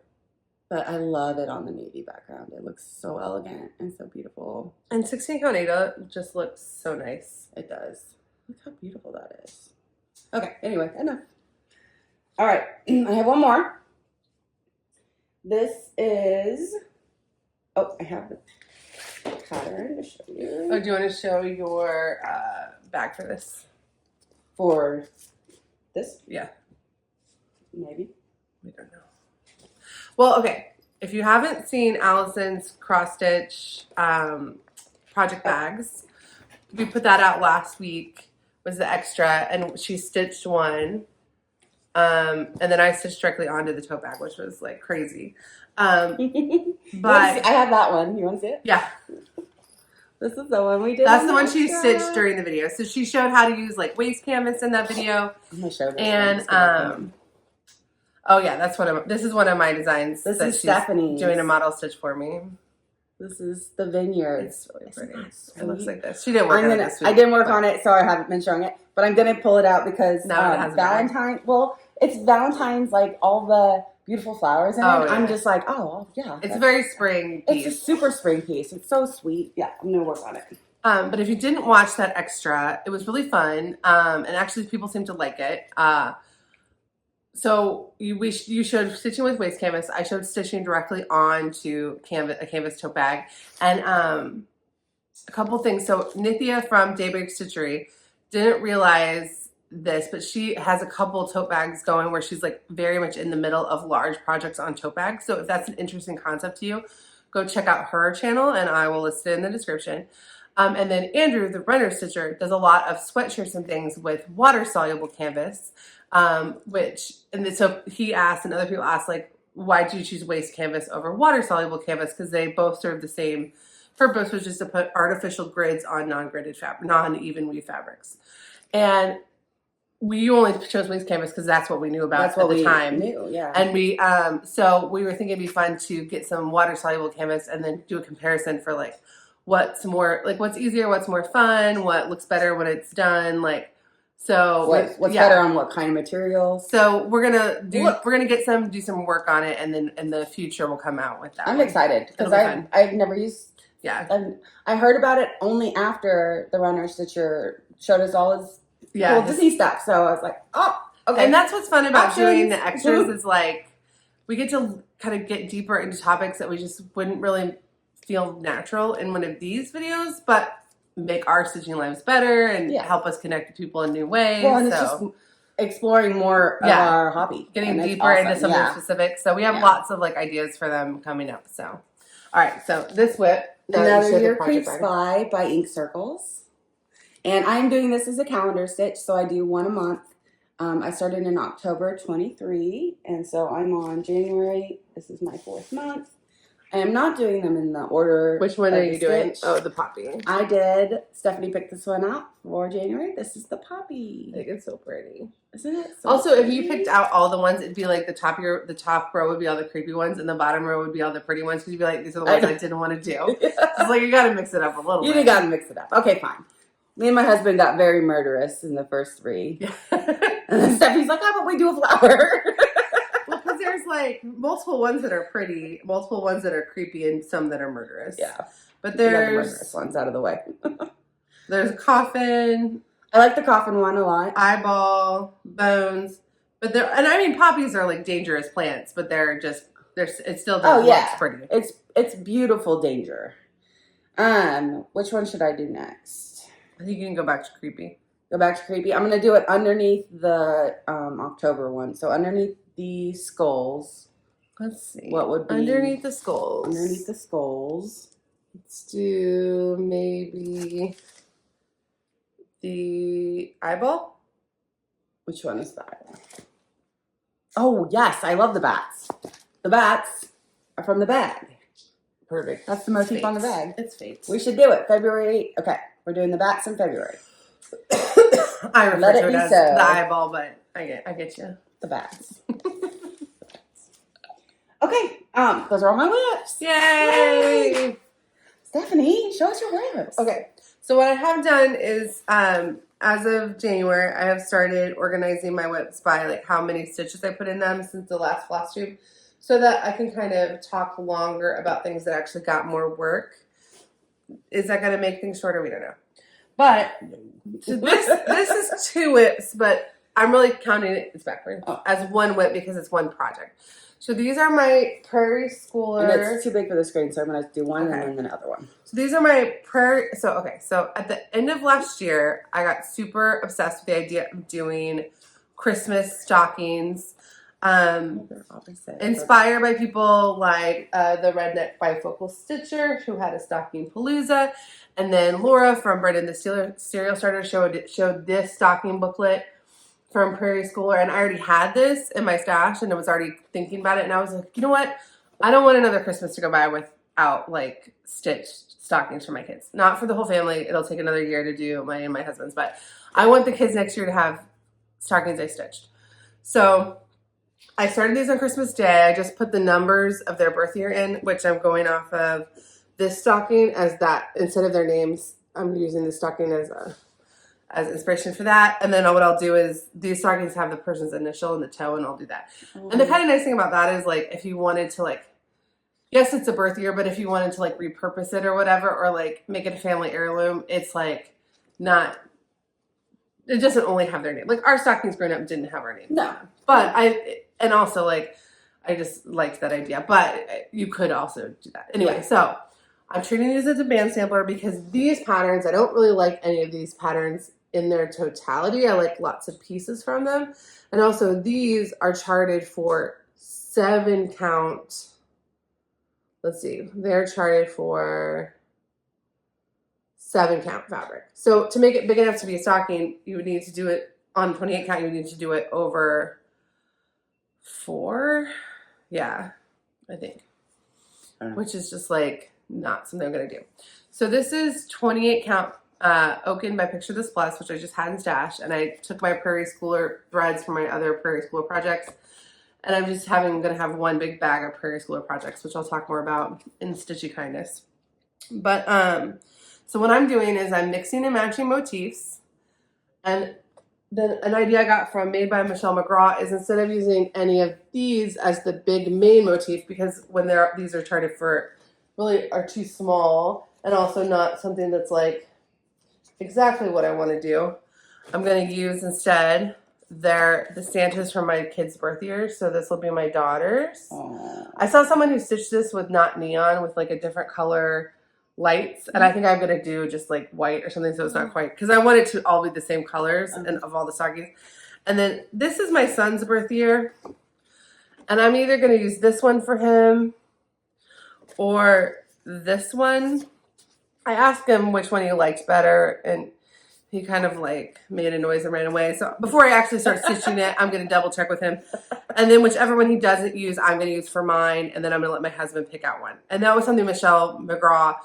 But I love it on the navy background. It looks so elegant and so beautiful. And 16 count Ada just looks so nice. It does. Look how beautiful that is. Okay, anyway, enough. All right, I have one more. This is, I have the pattern to show you. Oh, do you want to show your bag for this? For this? Yeah. Maybe. We don't know. Well, okay. If you haven't seen Allison's cross stitch project bags, we put that out last week. was the extra, and she stitched one. And then I stitched directly onto the tote bag, which was like crazy. But I have that one. You want to see it? Yeah. This is the one we did. That's the one she stitched during the video. So she showed how to use like waist canvas in that video. I'm gonna show this. And oh yeah, this is one of my designs. This is Stephanie's doing a model stitch for me. This is the vineyard. It's really pretty. It looks like this. She didn't work on it this week. I didn't work on it, so I haven't been showing it. But I'm gonna pull it out because now it has Valentine. Well, it's Valentine's, like all the beautiful flowers in it. Yeah. I'm just like, oh yeah. It's a very spring piece. It's a super spring piece. It's so sweet. Yeah, I'm gonna work on it. But if you didn't watch that extra, it was really fun. And actually people seem to like it. So you showed stitching with waist canvas. I showed stitching directly onto a canvas tote bag. And a couple things. So Nithya from Daybreak Stitchery didn't realize this, but she has a couple tote bags going where she's like very much in the middle of large projects on tote bags. So if that's an interesting concept to you, go check out her channel and I will list it in the description. And then Andrew, the runner stitcher, does a lot of sweatshirts and things with water soluble canvas. So he asked, and other people asked, like, why do you choose waste canvas over water soluble canvas? Because they both serve the same purpose, which is to put artificial grids on non-even weave fabrics. And we only chose waste canvas because that's what we knew about at the time. Knew, yeah. And so we were thinking it'd be fun to get some water soluble canvas and then do a comparison for like what's easier, what's more fun, what looks better when it's done, like. So what's better on what kind of material? So we're gonna do some work on it, and then in the future we'll come out with that. I'm excited because I've never used. Yeah, I heard about it only after the runner stitcher showed us all his cool Disney stuff. So I was like, oh, okay. And that's what's fun about doing the extras is like we get to kind of get deeper into topics that we just wouldn't really feel natural in one of these videos, but make our stitching lives better and help us connect to people in new ways. Well, and it's just exploring more of our hobby. Getting deeper into something specific. So we have lots of like ideas for them coming up. So, all right. So this whip. Another Year Creeps by Ink Circles. And I'm doing this as a calendar stitch. So I do one a month. I started in October 23. And so I'm on January. This is my 4th month. I am not doing them in the order. Which one are you doing? Oh, the poppy. I did. Stephanie picked this one out for January. This is the poppy. I think it's so pretty. Isn't it? So also, pretty? If you picked out all the ones, it'd be like the top row would be all the creepy ones, and the bottom row would be all the pretty ones. Because you'd be like, these are the ones I didn't want to do. It's like you got to mix it up a little bit. You got to mix it up. Okay, fine. Me and my husband got very murderous in the first 3. Yeah. And then Stephanie's like, how about we do a flower? Because there's like multiple ones that are pretty, multiple ones that are creepy, and some that are murderous. Yeah. But there's the murderous ones out of the way. There's a coffin. I like the coffin one a lot. Eyeball, bones. But I mean poppies are like dangerous plants, but it still looks pretty. It's beautiful danger. Which one should I do next? I think you can go back to creepy. Go back to creepy. I'm gonna do it underneath the October one. So underneath the skulls. Let's see. What would be underneath the skulls? Underneath the skulls. Let's do maybe the eyeball. Which one is the eyeball? Oh yes, I love the bats. The bats are from the bag. Perfect. That's the motif on the bag. It's fate. We should do it. February. Okay, we're doing the bats in February. I refer to it as the eyeball, but I get you. The bats. Okay, those are all my whips. Yay! Stephanie, show us your whips. Okay, so what I have done is, as of January, I have started organizing my whips by like how many stitches I put in them since the last floss tube, so that I can kind of talk longer about things that actually got more work. Is that going to make things shorter? We don't know. But so this is 2 whips, but I'm really counting it's backwards as 1 whip because it's 1 project. So these are my Prairie Schooler. And it's too big for the screen, so I'm going to do one and then another one. So these are my Prairie. So at the end of last year, I got super obsessed with the idea of doing Christmas stockings. They're opposite. Inspired by people like the Redneck Bifocal Stitcher, who had a stocking palooza, and then Laura from Brendan the Serial Starter showed this stocking booklet from Prairie Schooler, and I already had this in my stash, and I was already thinking about it, and I was like, you know what? I don't want another Christmas to go by without like stitched stockings for my kids. Not for the whole family. It'll take another year to do mine and my husband's, but I want the kids next year to have stockings I stitched. So I started these on Christmas Day. I just put the numbers of their birth year in, which I'm going off of this stocking as that. Instead of their names, I'm using this stocking as inspiration for that. And then what I'll do is these stockings have the person's initial and the toe, and I'll do that. And the kind of nice thing about that is like if you wanted to like, yes, it's a birth year, but if you wanted to like repurpose it or whatever, or like make it a family heirloom, it's like not, it doesn't only have their name. Like our stockings growing up didn't have our name. No. But and also like, I just liked that idea, but you could also do that. Anyway, Yeah. So I'm treating these as a band sampler because these patterns, I don't really like any of these patterns in their totality. I like lots of pieces from them. And also these are charted for 7 count. Let's see, they're charted for 7 count fabric. So to make it big enough to be a stocking, you would need to do it on 28 count. You would need to do it over 4. Yeah, I think. Which is just like not something I'm going to do. So this is 28 count Oaken by Picture This Plus, which I just had in stash. And I took my Prairie Schooler threads from my other Prairie Schooler projects. And I'm just going to have one big bag of Prairie Schooler projects, which I'll talk more about in Stitchy Kindness. But, so what I'm doing is I'm mixing and matching motifs. And then an idea I got from Made by Michelle McGraw is instead of using any of these as the big main motif, because when these are charted for really are too small and also not something that's like exactly what I want to do, I'm going to use instead the Santas from my kids' birth years. So this will be my daughter's. Aww. I saw someone who stitched this with not neon, with like a different color lights, and I think I'm going to do just like white or something, so it's not quite, because I want it to all be the same colors and of all the stockings. And then this is my son's birth year, and I'm either going to use this one for him or this one. I asked him which one he liked better, and he kind of like made a noise and ran away. So before I actually start stitching it, I'm going to double check with him. And then whichever one he doesn't use, I'm going to use for mine. And then I'm going to let my husband pick out one. And that was something Michelle McGraw,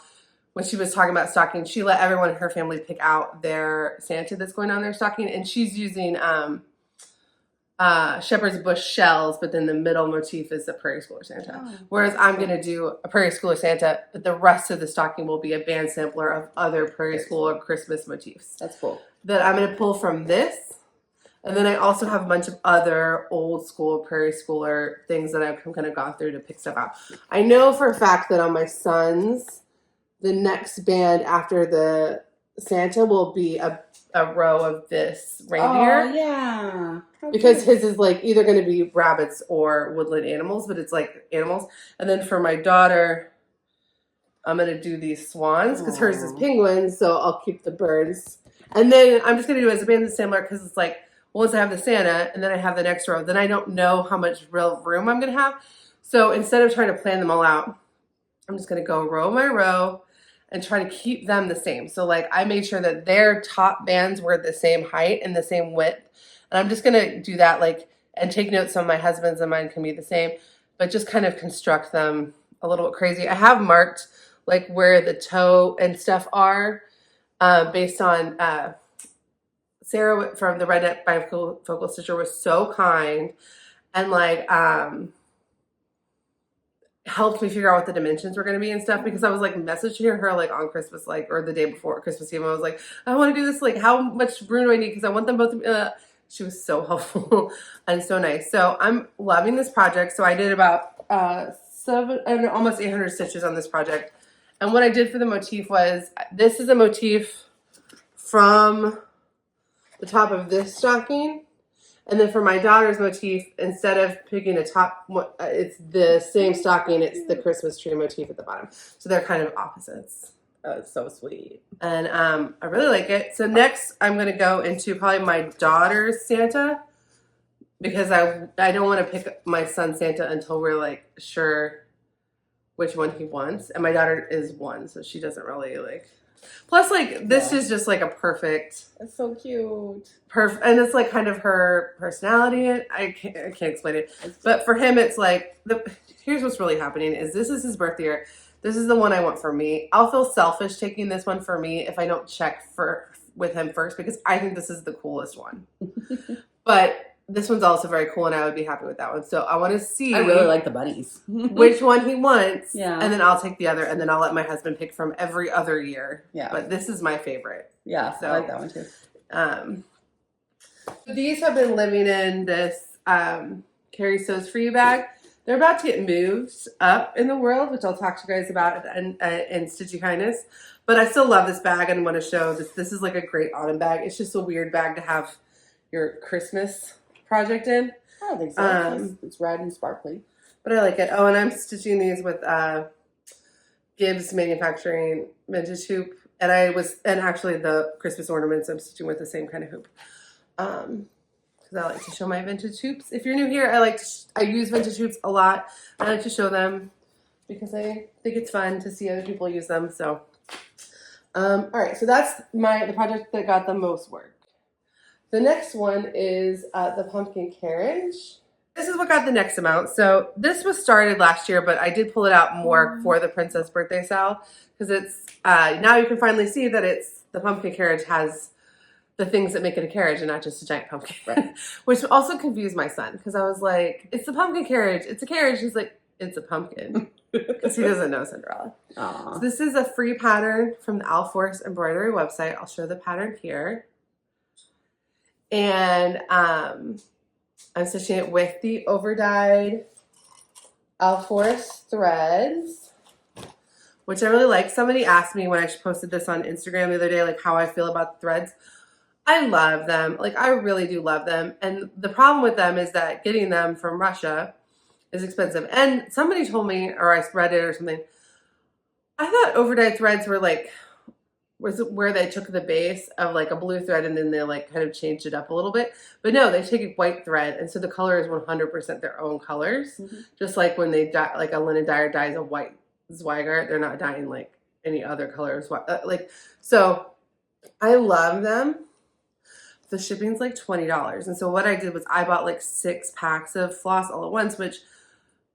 when she was talking about stocking, she let everyone in her family pick out their Santa that's going on their stocking. And she's using Shepherd's Bush shells, but then the middle motif is the Prairie Schooler Santa. Oh. Whereas I'm going to do a Prairie Schooler Santa, but the rest of the stocking will be a band sampler of other Prairie Schooler Christmas motifs. That's cool. That I'm going to pull from this. And then I also have a bunch of other old school Prairie Schooler things that I've kind of gone through to pick stuff out. I know for a fact that on my son's, the next band after the Santa will be a row of this reindeer. Oh, yeah. Because his is like either going to be rabbits or woodland animals, but it's like animals. And then for my daughter, I'm going to do these swans because hers is penguins, so I'll keep the birds. And then I'm just going to do it as a band sampler because it's like, once I have the Santa and then I have the next row, then I don't know how much real room I'm going to have. So instead of trying to plan them all out, I'm just going to go row by row and try to keep them the same. So like I made sure that their top bands were the same height and the same width. And I'm just going to do that like and take notes so my husband's and mine can be the same, but just kind of construct them a little bit crazy. I have marked like where the toe and stuff are based on Sarah from the Redneck Bifocal Stitcher was so kind and like helped me figure out what the dimensions were going to be and stuff, because I was like messaging her like on Christmas, like, or the day before Christmas Eve. I was like, I want to do this. Like, how much room do I need? Because I want them both to she was so helpful and so nice. So I'm loving this project. So I did about almost 800 stitches on this project. And what I did for the motif was, this is a motif from the top of this stocking. And then for my daughter's motif, instead of picking a top, it's the same stocking. It's the Christmas tree motif at the bottom. So they're kind of opposites. Oh, it's so sweet. And I really like it. So next I'm going to go into probably my daughter's Santa. because I don't want to pick my son Santa until we're like sure which one he wants. And my daughter is 1, so she doesn't really like. Plus, like this is just like a perfect. It's so cute. And it's like kind of her personality. I can't explain it, but for him, it's like here's what's really happening is this is his birth year. This is the one I want for me. I'll feel selfish taking this one for me if I don't check with him first because I think this is the coolest one. But this one's also very cool, and I would be happy with that one. So I want to see. I really like the bunnies. Which one he wants. Yeah. And then I'll take the other, and then I'll let my husband pick from every other year. Yeah. But this is my favorite. Yeah, so I like that one too. These have been living in this Carrie Sews For You bag. They're about to get moved up in the world, which I'll talk to you guys about in Stitchy Kindness. But I still love this bag and want to show this. This is like a great autumn bag. It's just a weird bag to have your Christmas project in. I don't think so. It's red and sparkly. But I like it. Oh, and I'm stitching these with Gibbs Manufacturing vintage hoop. And actually the Christmas ornaments I'm stitching with the same kind of hoop. Because I like to show my vintage hoops. If you're new here, I use vintage hoops a lot. I like to show them because I think it's fun to see other people use them. So, all right. So that's the project that got the most work. The next one is the pumpkin carriage. This is what got the next amount. So this was started last year, but I did pull it out more for the princess birthday sale because it's now you can finally see that it's the pumpkin carriage has the things that make it a carriage and not just a giant pumpkin. Right. Which also confused my son because I was like, it's the pumpkin carriage. It's a carriage. He's like, it's a pumpkin because he doesn't know Cinderella. So this is a free pattern from the Alforce embroidery website. I'll show the pattern here. And I'm stitching it with the overdyed Alforce threads, which I really like. Somebody asked me when I posted this on Instagram the other day, like how I feel about the threads. I love them. Like I really do love them. And the problem with them is that getting them from Russia is expensive. And somebody told me, or I read it or something, I thought overdyed threads were like, was where they took the base of like a blue thread and then they like kind of changed it up a little bit. But no, they take a white thread. And so the color is 100% their own colors. Mm-hmm. Just like when they dye, like a linen dyer dyes a white Zweigart, they're not dyeing like any other colors. So I love them. The shipping's like $20. And so what I did was I bought like 6 packs of floss all at once, which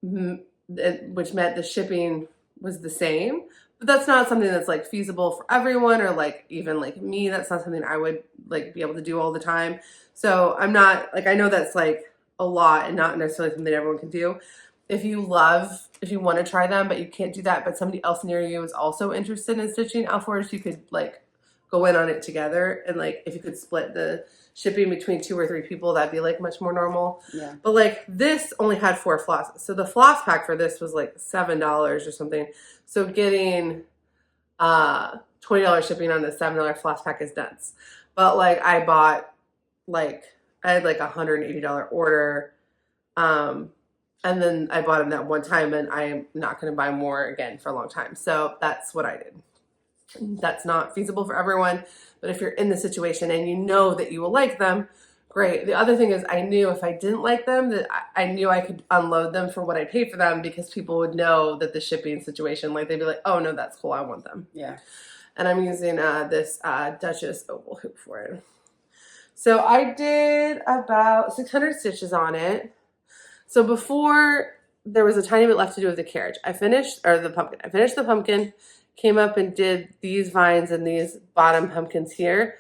meant the shipping was the same. But that's not something that's like feasible for everyone or like even like me. That's not something I would like be able to do all the time. So I'm not like, I know that's like a lot and not necessarily something everyone can do. If you want to try them, but you can't do that, but somebody else near you is also interested in stitching Alforce, you could like go in on it together. And like, if you could split the shipping between 2 or 3 people, that'd be like much more normal. Yeah. But like this only had 4 flosses. So the floss pack for this was like $7 or something. So getting $20 shipping on a $7 floss pack is nuts. But like I had like a $180 order. And then I bought them that one time and I'm not going to buy more again for a long time. So that's what I did. That's not feasible for everyone, but if you're in the situation and you know that you will like them, great. The other thing is I knew if I didn't like them, that I knew I could unload them for what I paid for them because people would know that the shipping situation, like they'd be like, oh no, that's cool, I want them. Yeah. And I'm using this Duchess oval hoop for it. So I did about 600 stitches on it. So before there was a tiny bit left to do with the carriage. I finished the pumpkin. Came up and did these vines and these bottom pumpkins here.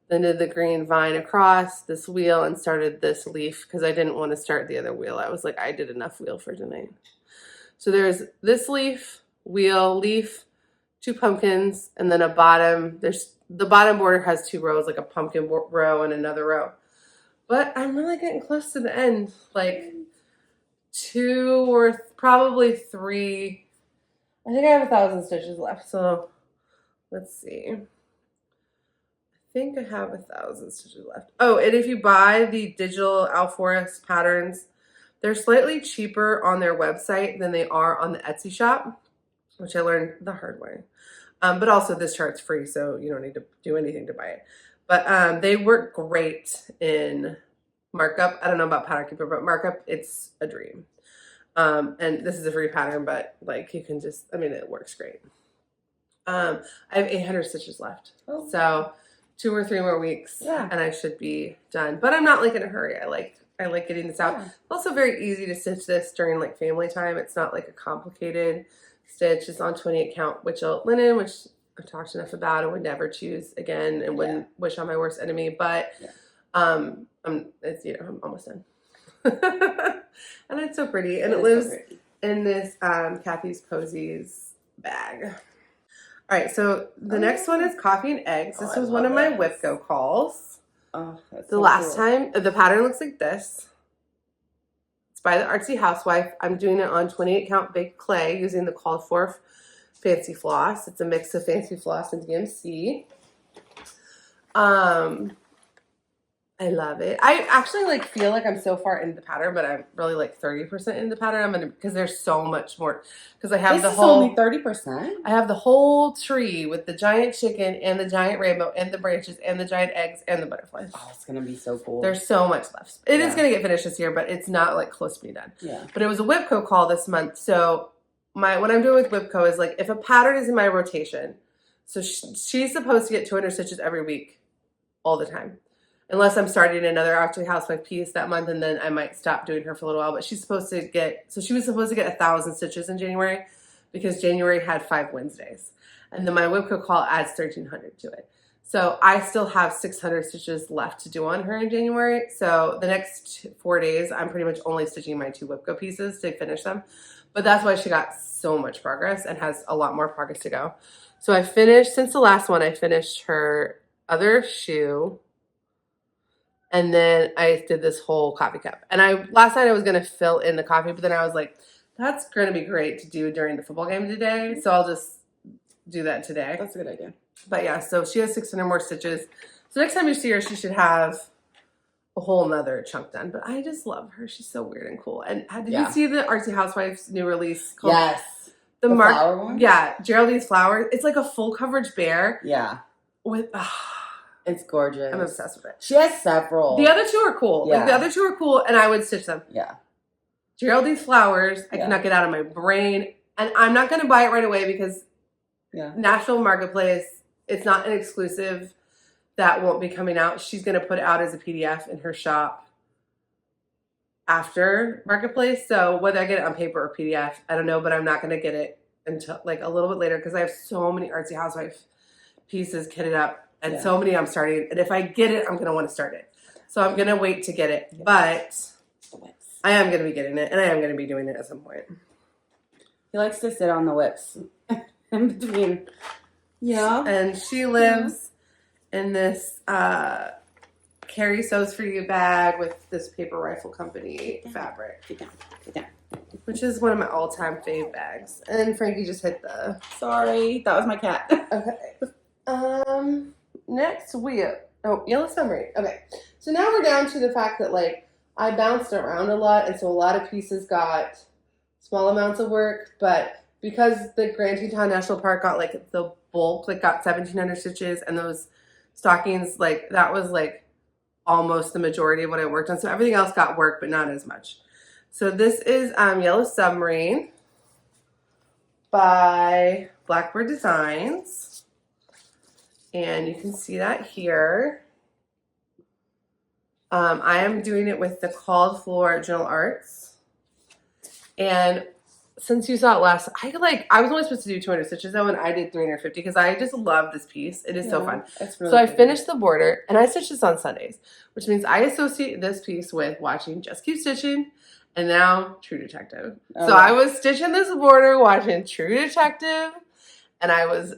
Then did the green vine across this wheel and started this leaf because I didn't want to start the other wheel. I was like, I did enough wheel for tonight. So there's this leaf, wheel, leaf, 2 pumpkins, and then a bottom. The bottom border has 2 rows, like a pumpkin row and another row. But I'm really getting close to the end, like 2 or probably 3. I think I have 1,000 stitches left, so let's see. I think I have 1,000 stitches left. Oh, and if you buy the digital Alforce patterns, they're slightly cheaper on their website than they are on the Etsy shop, which I learned the hard way. But also this chart's free, so you don't need to do anything to buy it. But they work great in markup. I don't know about Pattern Keeper, but markup, it's a dream. And this is a free pattern, but like you can just, I mean, it works great. I have 800 stitches left. Oh. So 2 or 3 more weeks and I should be done. But I'm not like in a hurry. I like getting this out. It's also very easy to stitch this during like family time. It's not like a complicated stitch. It's on 28 count witch linen, which I've talked enough about. I would never choose again and wouldn't wish on my worst enemy. But it's, you know, I'm almost done. And it's so pretty. And it lives in this Kathy's Posies bag. All right, so the next one is Coffee and Eggs. This was one of my Whipco calls. Oh, that's the last time. The pattern looks like this. It's by the Artsy Housewife. I'm doing it on 28 count big clay using the called for Fancy Floss. It's a mix of Fancy Floss and DMC. I love it. I actually like feel like I'm so far into the pattern, but I'm really like 30% into the pattern. I'm gonna, because there's so much more. Because I have the whole, only 30%. I have the whole tree with the giant chicken and the giant rainbow and the branches and the giant eggs and the butterflies. Oh, it's gonna be so cool. There's so much left. It is gonna get finished this year, but it's not like close to being done. Yeah. But it was a Whipco call this month, so what I'm doing with Whipco is like if a pattern is in my rotation, so she's supposed to get 200 stitches every week, all the time. Unless I'm starting another Artsy Housewife piece that month, and then I might stop doing her for a little while. But she's supposed to get, so she was supposed to get 1,000 stitches in January because January had 5 Wednesdays. And then my Whipco call adds 1,300 to it. So I still have 600 stitches left to do on her in January. So the next 4 days, I'm pretty much only stitching my 2 Whipco pieces to finish them. But that's why she got so much progress and has a lot more progress to go. So I finished, since the last one, I finished her other shoe. And then I did this whole coffee cup. And last night I was going to fill in the coffee, but then I was like, that's going to be great to do during the football game today. So I'll just do that today. That's a good idea. But yeah, so she has 600 more stitches. So next time you see her, she should have a whole nother chunk done. But I just love her. She's so weird and cool. And did you see the Artsy Housewife's new release? Called The flower one? Yeah, Geraldine's Flowers. It's like a full coverage bear. Yeah. With... It's gorgeous. I'm obsessed with it. She has several. The other 2 are cool. Yeah. Like, the other 2 are cool, and I would stitch them. Yeah. Geraldine's Flowers, I cannot get out of my brain. And I'm not going to buy it right away because National Marketplace, it's not an exclusive that won't be coming out. She's going to put it out as a PDF in her shop after Marketplace. So whether I get it on paper or PDF, I don't know, but I'm not going to get it until like a little bit later because I have so many Artsy Housewife pieces kitted up. And so many I'm starting. And if I get it, I'm going to want to start it. So I'm going to wait to get it. But I am going to be getting it. And I am going to be doing it at some point. He likes to sit on the whips in between. Yeah. And she lives in this Carrie Sews For You bag with this Paper Rifle Company fabric. Get down. Which is one of my all-time fave bags. And Frankie just hit the... Sorry. That was my cat. Okay. Next Yellow Submarine. Okay, so now we're down to the fact that like I bounced around a lot, and so a lot of pieces got small amounts of work, but because the Grand Teton National Park got like the bulk, like got 1,700 stitches, and those stockings, like that was like almost the majority of what I worked on. So everything else got work, but not as much. So this is Yellow Submarine by Blackbird Designs. And you can see that here. I am doing it with the Called For Journal Arts. And since you saw it last, I was only supposed to do 200 stitches though, and I did 350 because I just love this piece. It is so fun. So I finished the border, and I stitched this on Sundays, which means I associate this piece with watching Just Keep Stitching and now True Detective. So I was stitching this border, watching True Detective, and I was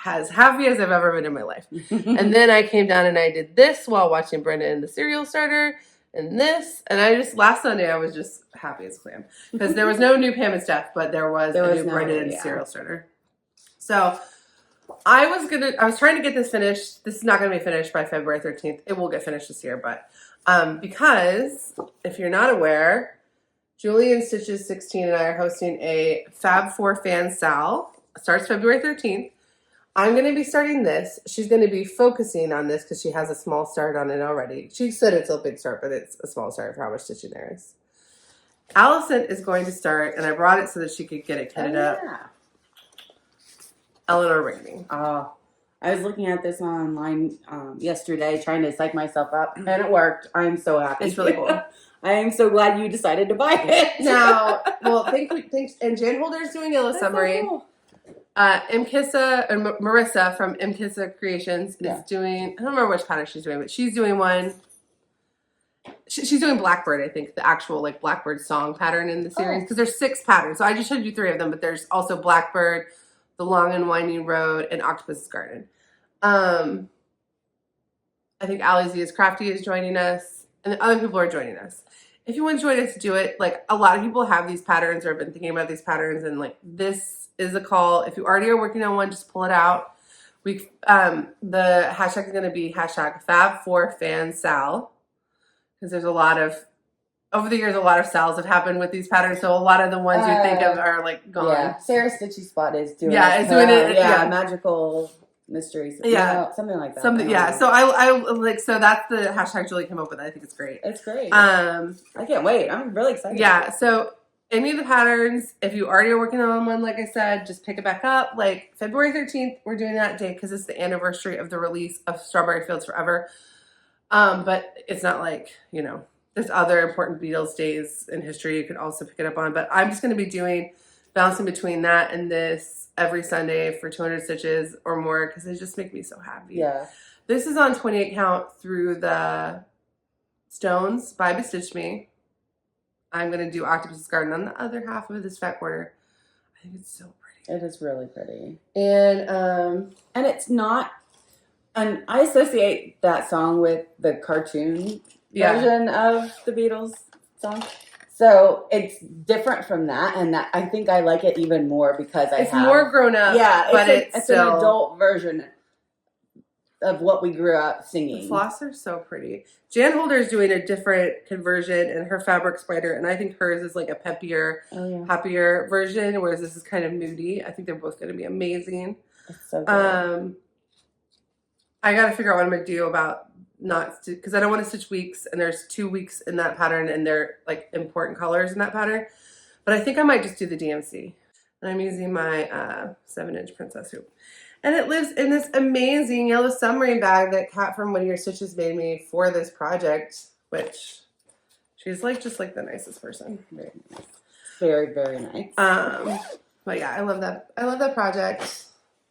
as happy as I've ever been in my life. And then I came down and I did this while watching Brenda and the Cereal Starter, and this. And last Sunday I was just happy as a clam. Because there was no new Pam and Steph, but there was a new Brenda and Cereal Starter. So I was trying to get this finished. This is not going to be finished by February 13th. It will get finished this year, but because if you're not aware, Julie and Stitches 16 and I are hosting a Fab 4 Fan Sal. It starts February 13th. I'm going to be starting this. She's going to be focusing on this because she has a small start on it already. She said it's a big start, but it's a small start for how much stitching there is. Allison is going to start, and I brought it so that she could get it kitted up. Eleanor Rainey. I was looking at this online yesterday, trying to psych myself up, and it worked. I'm so happy. It's really cool. I am so glad you decided to buy it. Now, well, thanks. And Jan Holder's doing Yellow Submarine. So cool. Mkissa and Marissa from Mkissa Creations is doing, I don't remember which pattern she's doing, but she's doing one. She's doing Blackbird, I think, the actual like Blackbird song pattern in the series, because there's 6 patterns. So I just showed you 3 of them, but there's also Blackbird, The Long and Winding Road, and Octopus's Garden. I think Allie Z is Crafty is joining us, and other people are joining us. If you want to join us, do it. Like, a lot of people have these patterns or have been thinking about these patterns, and like this is a call. If you already are working on one, just pull it out. The hashtag is going to be hashtag Fab4FanSal, because there's a lot of, over the years, a lot of Sals have happened with these patterns, so a lot of the ones you think of are like gone. Yeah, Sarah Stitchy Spot is doing it's doing it. Yeah, Magical Mysteries. Yeah, something like that. Something. Yeah. So I like, so that's the hashtag Julie came up with. I think it's great. It's great. I can't wait. I'm really excited. Yeah. So any of the patterns, if you already are working on one, like I said, just pick it back up. Like February 13th, we're doing that day because it's the anniversary of the release of Strawberry Fields Forever. But it's not like, you know, there's other important Beatles days in history you could also pick it up on. But I'm just going to be doing bouncing between that and this every Sunday for 200 stitches or more because they just make me so happy. Yeah. This is on 28 count through the Stones by Bestitch Me. I'm going to do Octopus's Garden on the other half of this fat quarter. I think it's so pretty. It is really pretty. And it's not, and I associate that song with the cartoon version of the Beatles song. So it's different from that, and that I think I like it even more because it's more grown up. Yeah, but it's still an adult version of what we grew up singing. The floss are so pretty. Jan Holder is doing a different conversion in her fabric spider, and I think hers is like a peppier, happier version, whereas this is kind of moody. I think they're both going to be amazing. It's so good. I got to figure out what I'm going to do about because I don't want to stitch weeks, and there's 2 weeks in that pattern, and they're like important colors in that pattern. But I think I might just do the DMC. And I'm using my 7-inch princess hoop. And it lives in this amazing yellow submarine bag that Kat from One of Your Stitches made me for this project, which she's like just like the nicest person. Very nice. Very, very nice. But yeah, I love that. I love that project.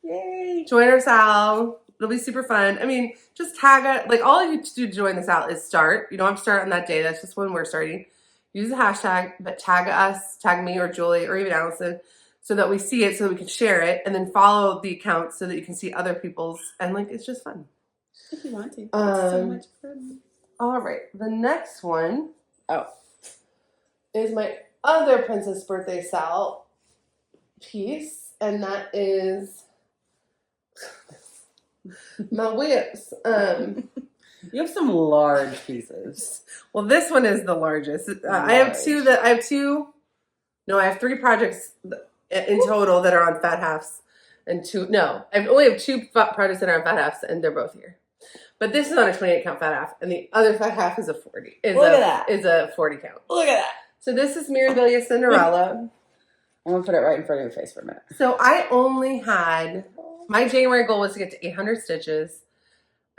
Yay. Join our Sal. It'll be super fun. I mean, just tag it. Like, all you have to do to join the Sal is start. You don't have to start on that day. That's just when we're starting. Use the hashtag, but tag us, tag me or Julie or even Allison, so that we see it, so that we can share it, and then follow the accounts so that you can see other people's, and like, it's just fun. If you want to. It's so much fun. All right, the next one is my other Princess Birthday Sal piece, and that is my whips. You have some large pieces. Well, this one is the largest. I have 3 projects in total that are on fat halves, and I only have 2 projects that are on fat halves, and they're both here. But this is on a 28 count fat half, and the other fat half is a 40. Is a 40 count. Look at that. So this is Mirabilia Cinderella. I'm gonna put it right in front of your face for a minute. So I only had, my January goal was to get to 800 stitches.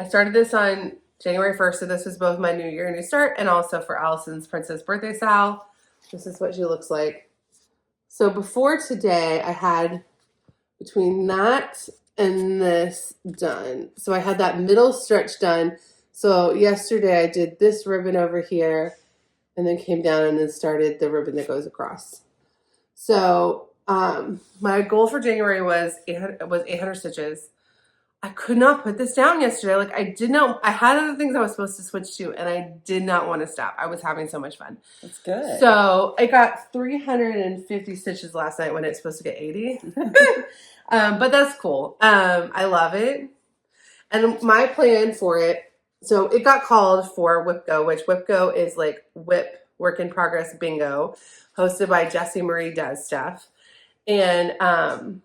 I started this on January 1st, so this was both my New Year, New Start, and also for Allison's Princess Birthday Sal. This is what she looks like. So before today, I had between that and this done. So I had that middle stretch done. So yesterday I did this ribbon over here and then came down and then started the ribbon that goes across. So my goal for January was 800 stitches. I could not put this down yesterday. Like, I had other things I was supposed to switch to, and I did not want to stop. I was having so much fun. That's good. So I got 350 stitches last night when it's supposed to get 80. But that's cool. I love it. And my plan for it, so it got called for WIPGO, which WIPGO is like WIP Work in Progress Bingo, hosted by Jessie Marie Does Stuff. And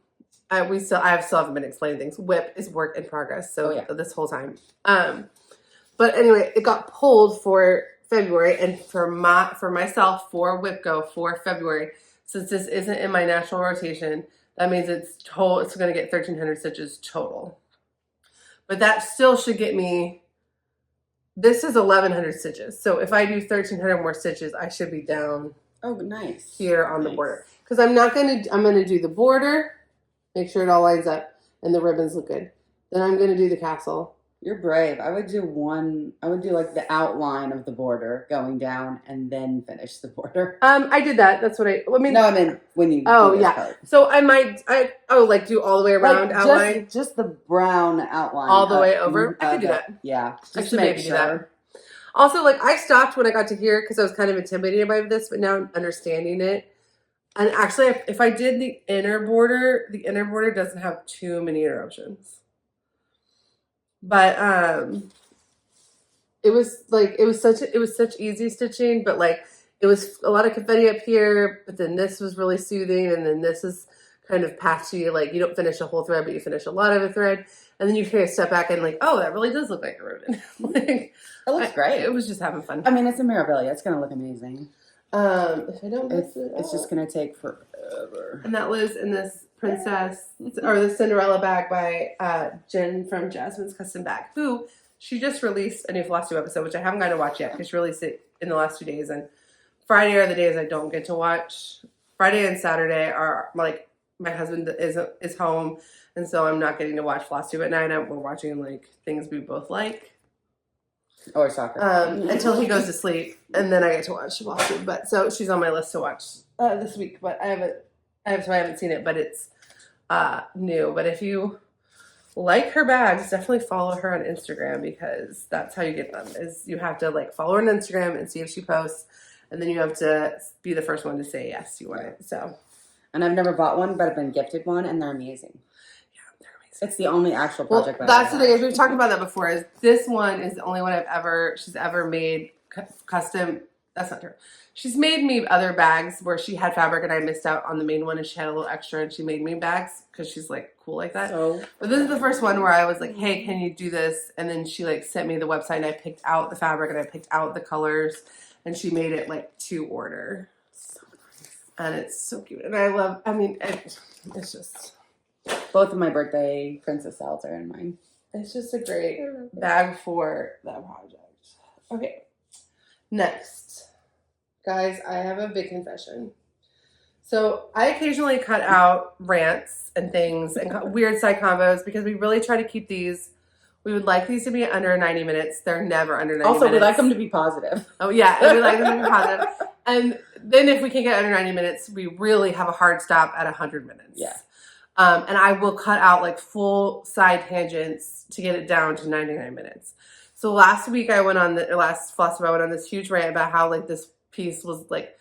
I still haven't been explaining things. WIP is work in progress. So this whole time. But anyway, it got pulled for February, and for myself for WIP Go for February, since this isn't in my national rotation, that means it's going to get 1,300 stitches total. But that still should get me. This is 1,100 stitches. So if I do 1,300 more stitches, I should be down. Oh, nice. Here on the border, because I'm gonna do the border, make sure it all lines up, and the ribbons look good. Then I'm gonna do the castle. You're brave. I would do like the outline of the border going down and then finish the border. I did that. That's what I mean. No, I mean when you. Oh yeah. Part. So like do all the way around like outline. Just the brown outline. All the way over. I could do that. Yeah. I should maybe do that. Also, like I stopped when I got to here because I was kind of intimidated by this, but now I'm understanding it. And actually, if I did the inner border doesn't have too many interruptions. But it was such easy stitching, but like it was a lot of confetti up here, but then this was really soothing, and then this is kind of patchy, like you don't finish a whole thread, but you finish a lot of a thread, and then you kind of step back and like, oh, that really does look like a ribbon. Like it looks great. It was just having fun. I mean, it's a Mirabilia. It's gonna look amazing. If I don't miss it, it's just gonna take forever. And that lives in this princess or the Cinderella bag by Jen from Jasmine's Custom Bag, who she just released a new Flosstube episode, which I haven't gotten to watch yet because she released it in the last 2 days, and Friday are the days I don't get to watch. Friday and Saturday are like my husband is home, and so I'm not getting to watch Flosstube at night. We're watching like things we both like. Or soccer. Until he goes to sleep, and then I get to watch Flosstube. But so she's on my list to watch this week, but I haven't seen it, but it's new. But if you like her bags, definitely follow her on Instagram, because that's how you get them. Is you have to like follow her on Instagram and see if she posts, and then you have to be the first one to say yes, you want it. So, and I've never bought one, but I've been gifted one, and they're amazing. It's the only actual project. Well, that's the thing. We've talked about that before. Is this one is the only one she's ever made custom. That's not true. She's made me other bags where she had fabric and I missed out on the main one, and she had a little extra, and she made me bags because she's like cool like that. But this is the first one where I was like, hey, can you do this? And then she like sent me the website, and I picked out the fabric and I picked out the colors, and she made it like to order. So nice. And it's so cute. And it's just. Both of my birthday princess sales are in mine. It's just a great bag for that project. Okay. Next. Guys, I have a big confession. So I occasionally cut out rants and things and weird side combos because we really try to keep these. We would like these to be under 90 minutes. They're never under 90 minutes. Also, we like them to be positive. Oh, yeah. We like them to be positive. And then if we can get under 90 minutes, we really have a hard stop at 100 minutes. Yeah. And I will cut out like full side tangents to get it down to 99 minutes. So last week last Flosstube, I went on this huge rant about how like this piece was like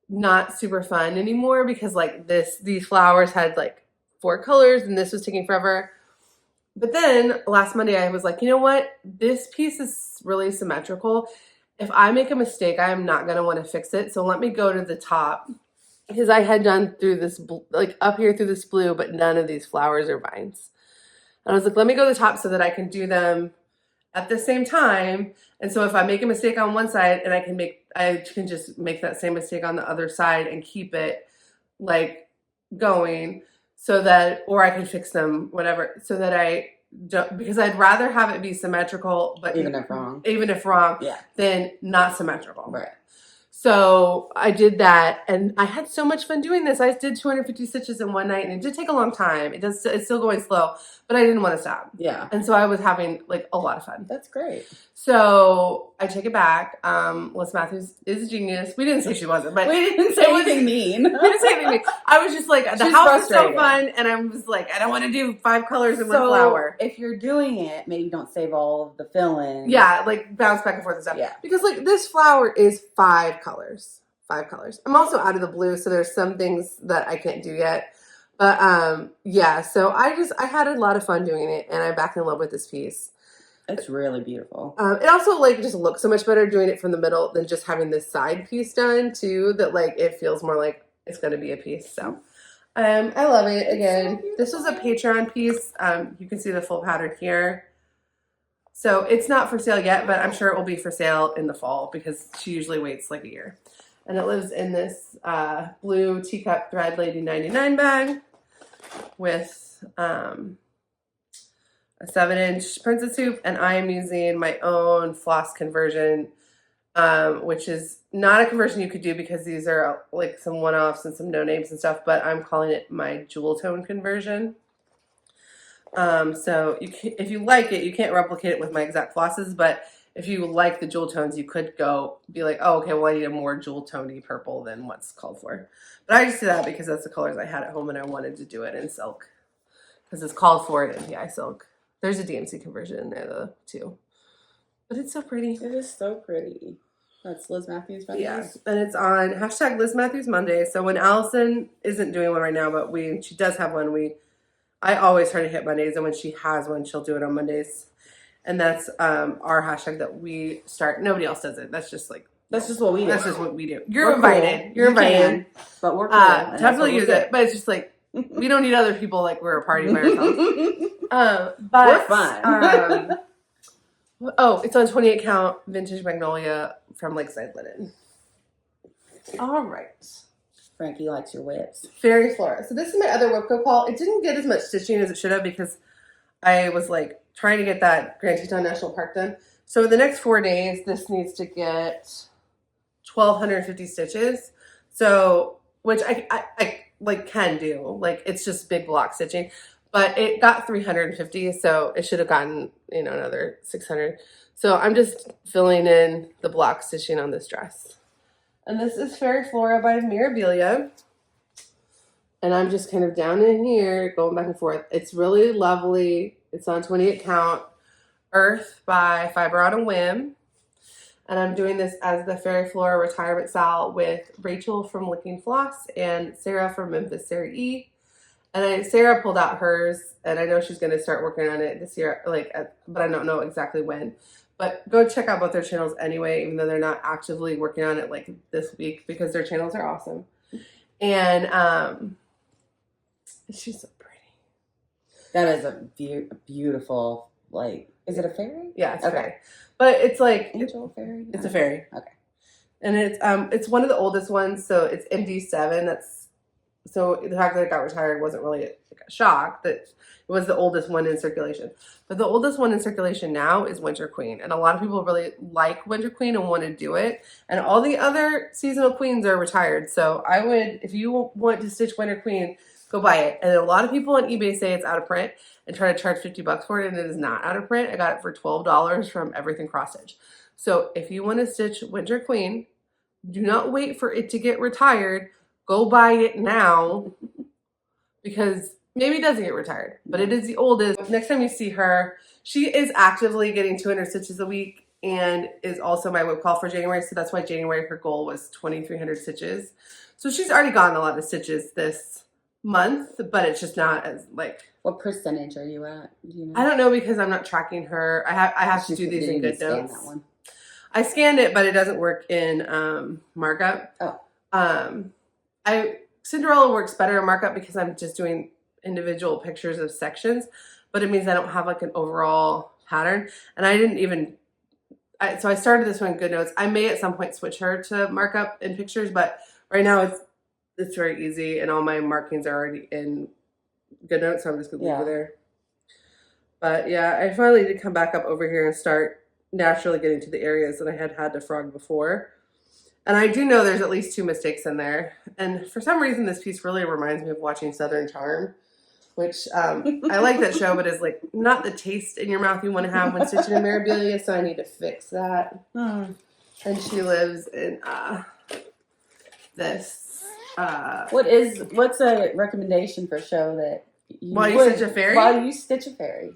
not super fun anymore because like these flowers had like 4 colors and this was taking forever. But then last Monday I was like, you know what? This piece is really symmetrical. If I make a mistake, I am not going to want to fix it. So let me go to the top. Because I had done through this, like up here through this blue, but none of these flowers or vines. And I was like, let me go to the top so that I can do them at the same time. And so if I make a mistake on one side, and I can just make that same mistake on the other side and keep it like going so that, or I can fix them, whatever, so that I don't, because I'd rather have it be symmetrical, but even if wrong, yeah, than not symmetrical. Right. So I did that, and I had so much fun doing this. I did 250 stitches in one night, and it did take a long time. It's still going slow, but I didn't want to stop. Yeah. And so I was having like a lot of fun. That's great. So I take it back. Liz Matthews is a genius. We didn't say she wasn't, but we didn't say anything mean. We didn't say anything mean. I was just like, the house is so fun, and I was like, I don't want to do 5 colors in one flower. If you're doing it, maybe don't save all of the fill-in. Yeah, like bounce back and forth and stuff. Yeah. Because like this flower is 5 colors. 5 colors. I'm also out of the blue, so there's some things that I can't do yet. But yeah, so I had a lot of fun doing it, and I'm back in love with this piece. It's really beautiful. It also like just looks so much better doing it from the middle than just having this side piece done too, that like it feels more like it's going to be a piece. So I love it. Again, so this was a Patreon piece. You can see the full pattern here. So it's not for sale yet, but I'm sure it will be for sale in the fall because she usually waits like a year. And it lives in this blue teacup thread lady 99 bag with a 7-inch princess hoop, and I am using my own floss conversion, which is not a conversion you could do because these are like some one-offs and some no names and stuff, but I'm calling it my jewel tone conversion. So if you like it, you can't replicate it with my exact flosses, but if you like the jewel tones, you could go be like, oh, okay, well, I need a more jewel tony purple than what's called for. But I just did that because that's the colors I had at home and I wanted to do it in silk because it's called for it in PI silk. There's a DMC conversion in there though too, but it's so pretty. It is so pretty. That's Liz Matthews Mondays. Yeah, and it's on hashtag Liz Matthews Monday. So when Allison isn't doing one right now, but she does have one. I always try to hit Mondays, and when she has one, she'll do it on Mondays. And that's our hashtag that we start. Nobody else does it. That's just what we do. That's just what we do. You're invited. Cool. You're invited. But we're cool. Definitely use it. But it's just like we don't need other people like we're a party by ourselves. But we're fun. It's on 28 count vintage magnolia from Lakeside Linen. All right. Frankie likes your whips. Fairy Flora. So this is my other Whipco call. It didn't get as much stitching as it should have because I was like trying to get that Grand Teton National Park done. So the next 4 days, this needs to get 1,250 stitches. So, which I like can do. Like it's just big block stitching. But it got 350, so it should have gotten, another 600. So I'm just filling in the block stitching on this dress. And this is Fairy Flora by Mirabilia. And I'm just kind of down in here, going back and forth. It's really lovely. It's on 28 count. Earth by Fiber on a Whim. And I'm doing this as the Fairy Flora Retirement Sal with Rachel from Licking Floss and Sarah from Memphis Sarah E. And Sarah pulled out hers, and I know she's going to start working on it this year, but I don't know exactly when. But go check out both their channels anyway, even though they're not actively working on it like this week because their channels are awesome. And she's so pretty. That is a beautiful, is it a fairy? Yeah, it's a fairy. But it's like angel fairy. It's a fairy. Okay. And it's one of the oldest ones, so it's MD7. So the fact that it got retired wasn't really a shock. That it was the oldest one in circulation. But the oldest one in circulation now is Winter Queen. And a lot of people really like Winter Queen and want to do it. And all the other seasonal queens are retired. So I would, if you want to stitch Winter Queen, go buy it. And a lot of people on eBay say it's out of print and try to charge $50 for it. And it is not out of print. I got it for $12 from Everything Cross Stitch. So if you want to stitch Winter Queen, do not wait for it to get retired. Go buy it now because maybe it doesn't get retired, but it is the oldest. Next time you see her, she is actively getting 200 stitches a week and is also my whip call for January. So that's why January, her goal was 2,300 stitches. So she's already gotten a lot of stitches this month, but it's just not as What percentage are you at? Do you know? I don't know because I'm not tracking her. I have to do these in Good Notes. That one. I scanned it, but it doesn't work in markup. Oh. Cinderella works better in markup because I'm just doing individual pictures of sections, but it means I don't have an overall pattern. And I didn't even, so I started this one in Good Notes. I may at some point switch her to markup in pictures, but right now it's very easy and all my markings are already in Good Notes, so I'm just going to leave it there. But yeah, I finally did come back up over here and start naturally getting to the areas that I had to frog before. And I do know there's at least 2 mistakes in there. And for some reason, this piece really reminds me of watching Southern Charm, which I like that show, but is not the taste in your mouth you want to have when stitching in Mirabilia, so I need to fix that. And she lives in this. What's a recommendation for a show that while you stitch a fairy? While you stitch a fairy.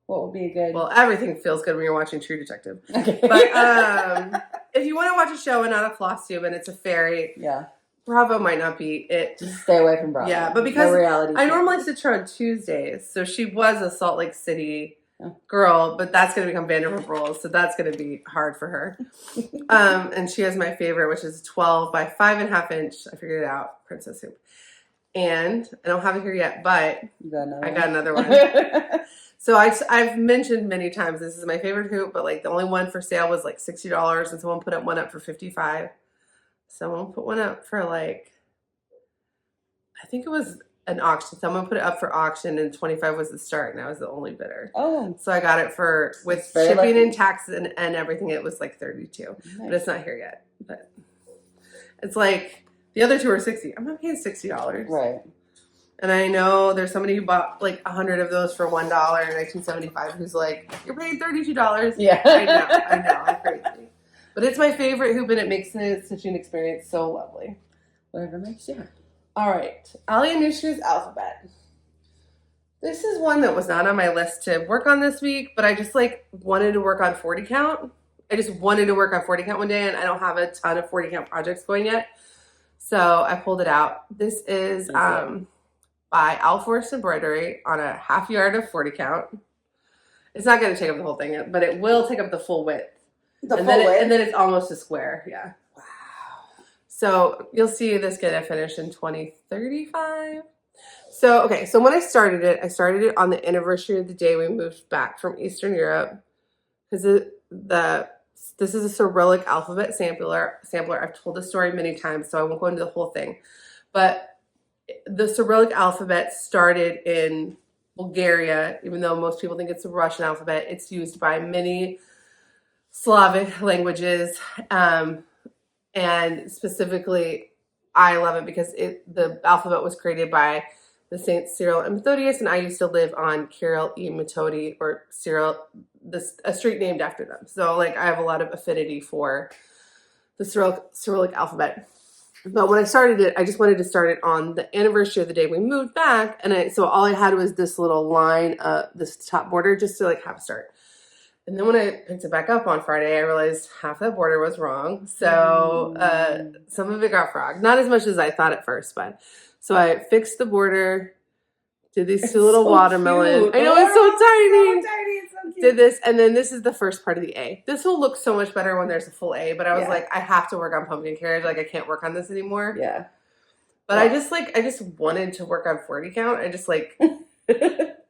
What would be a good... Well, everything feels good when you're watching True Detective. Okay. But if you want to watch a show and not a floss tube and it's a fairy, yeah, Bravo might not be it. Just stay away from Bravo. Yeah, but because reality I normally stitch her on Tuesdays, so she was a Salt Lake City girl, but that's going to become Vanderbilt Rules, so that's going to be hard for her. And she has my favorite, which is 12 by 5.5 inch. I figured it out, Princess Hoop. And I don't have it here yet, but I got another one. one. So I've mentioned many times this is my favorite hoop, but like the only one for sale was like $60, and someone put one up for $55. Someone put one up for like, I think it was an auction. Someone put it up for auction, and $25 was the start, and I was the only bidder. Oh, So I got it for with very shipping lucky. and taxes and everything. It was like $32, nice. but it's not here yet. But it's like the other two are $60. I'm not paying $60, Right. And I know there's somebody who bought like 100 of those for $1 in 1975 who's like, you're paying $32. Yeah. I know, I'm crazy. But it's my favorite hoop, and it makes the stitching experience so lovely. Whatever makes you. All right, Ali Anusha's alphabet. This is one that was not on my list to work on this week, but I just like wanted to work on 40 count. I just wanted to work on 40 count one day, and I don't have a ton of 40 count projects going yet. So I pulled it out. This is by Alforce Embroidery on a half yard of 40 count. It's not going to take up the whole thing, but it will take up the full width. And then it's almost a square. Yeah. Wow. So you'll see this get finished in 2035. So, okay. So when I started it on the anniversary of the day we moved back from Eastern Europe. Because this is a Cyrillic alphabet sampler. I've told this story many times, so I won't go into the whole thing. But the Cyrillic alphabet started in Bulgaria, even though most people think it's a Russian alphabet. It's used by many Slavic languages, and specifically, I love it because the alphabet was created by the Saints Cyril and Methodius, and I used to live on Kirill e Metodi, or Cyril, a street named after them. So, like, I have a lot of affinity for the Cyrillic alphabet. But when I started it, I just wanted to start it on the anniversary of the day we moved back. And so all I had was this little line, this top border, just to like have a start. And then when I picked it back up on Friday, I realized half that border was wrong. So some of it got frogged. Not as much as I thought at first, but so I fixed the border, did these two little watermelon. Cute. I know, it's so tiny. So tiny. It's so cute. Did this, and then this is the first part of the A. This will look so much better when there's a full A, but I was like, I have to work on pumpkin carriage. Like, I can't work on this anymore. Yeah. But I just wanted to work on 40 count. I just like, and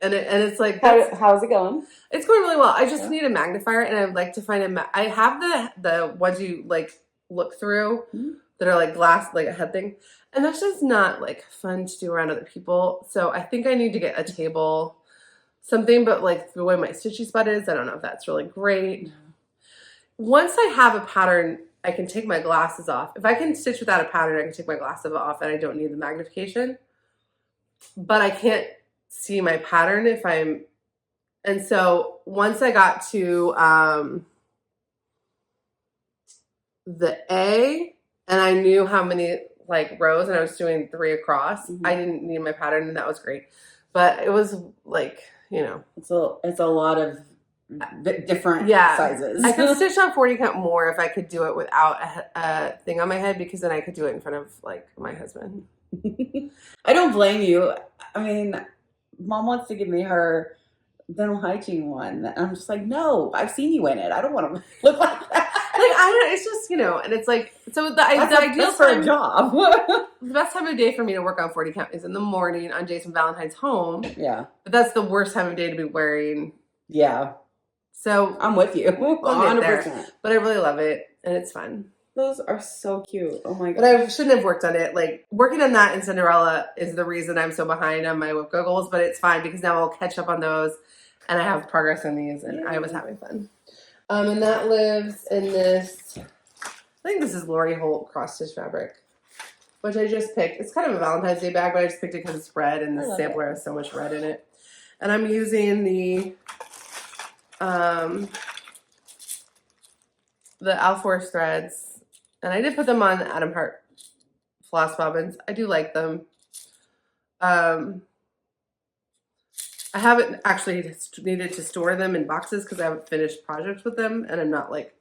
it's like, how's it going? It's going really well. I just need a magnifier, and I'd like to find I have the ones you like look through that are like glass, like a head thing. And that's just not like fun to do around other people. So I think I need to get a table, something, but like the way my stitchy spot is, I don't know if that's really great. Once I have a pattern, I can take my glasses off. If I can stitch without a pattern, I can take my glasses off, and I don't need the magnification. But I can't see my pattern if I'm, and so once I got to the A, and I knew how many like rows, and I was doing 3 across, I didn't need my pattern, and that was great. But it was like, you know, it's a lot of different sizes. I could stitch on 40 count more if I could do it without a thing on my head, because then I could do it in front of like my husband. I don't blame you. I mean, Mom wants to give me her dental hygiene one. I'm just like, no, I've seen you in it. I don't want to look like that. Like, I don't, it's just, you know, and it's like, so the ideal for time, a job. The best time of day for me to work on 40 count is in the morning on Jason Valentine's home. Yeah. But that's the worst time of day to be wearing. Yeah. So I'm with you. 100%. But I really love it, and it's fun. Those are so cute. Oh my god. But I shouldn't have worked on it. Like, working on that in Cinderella is the reason I'm so behind on my whip goggles, but it's fine because now I'll catch up on those, and I have progress on these, and I was having fun. And that lives in this, I think this is Lori Holt cross stitch fabric, which I just picked. It's kind of a Valentine's Day bag, but I just picked it because it's red, and the sampler has so much red in it. And I'm using the Alforce threads, and I did put them on Adam Hart floss bobbins. I do like them. I haven't actually needed to store them in boxes because I haven't finished projects with them, and I'm not like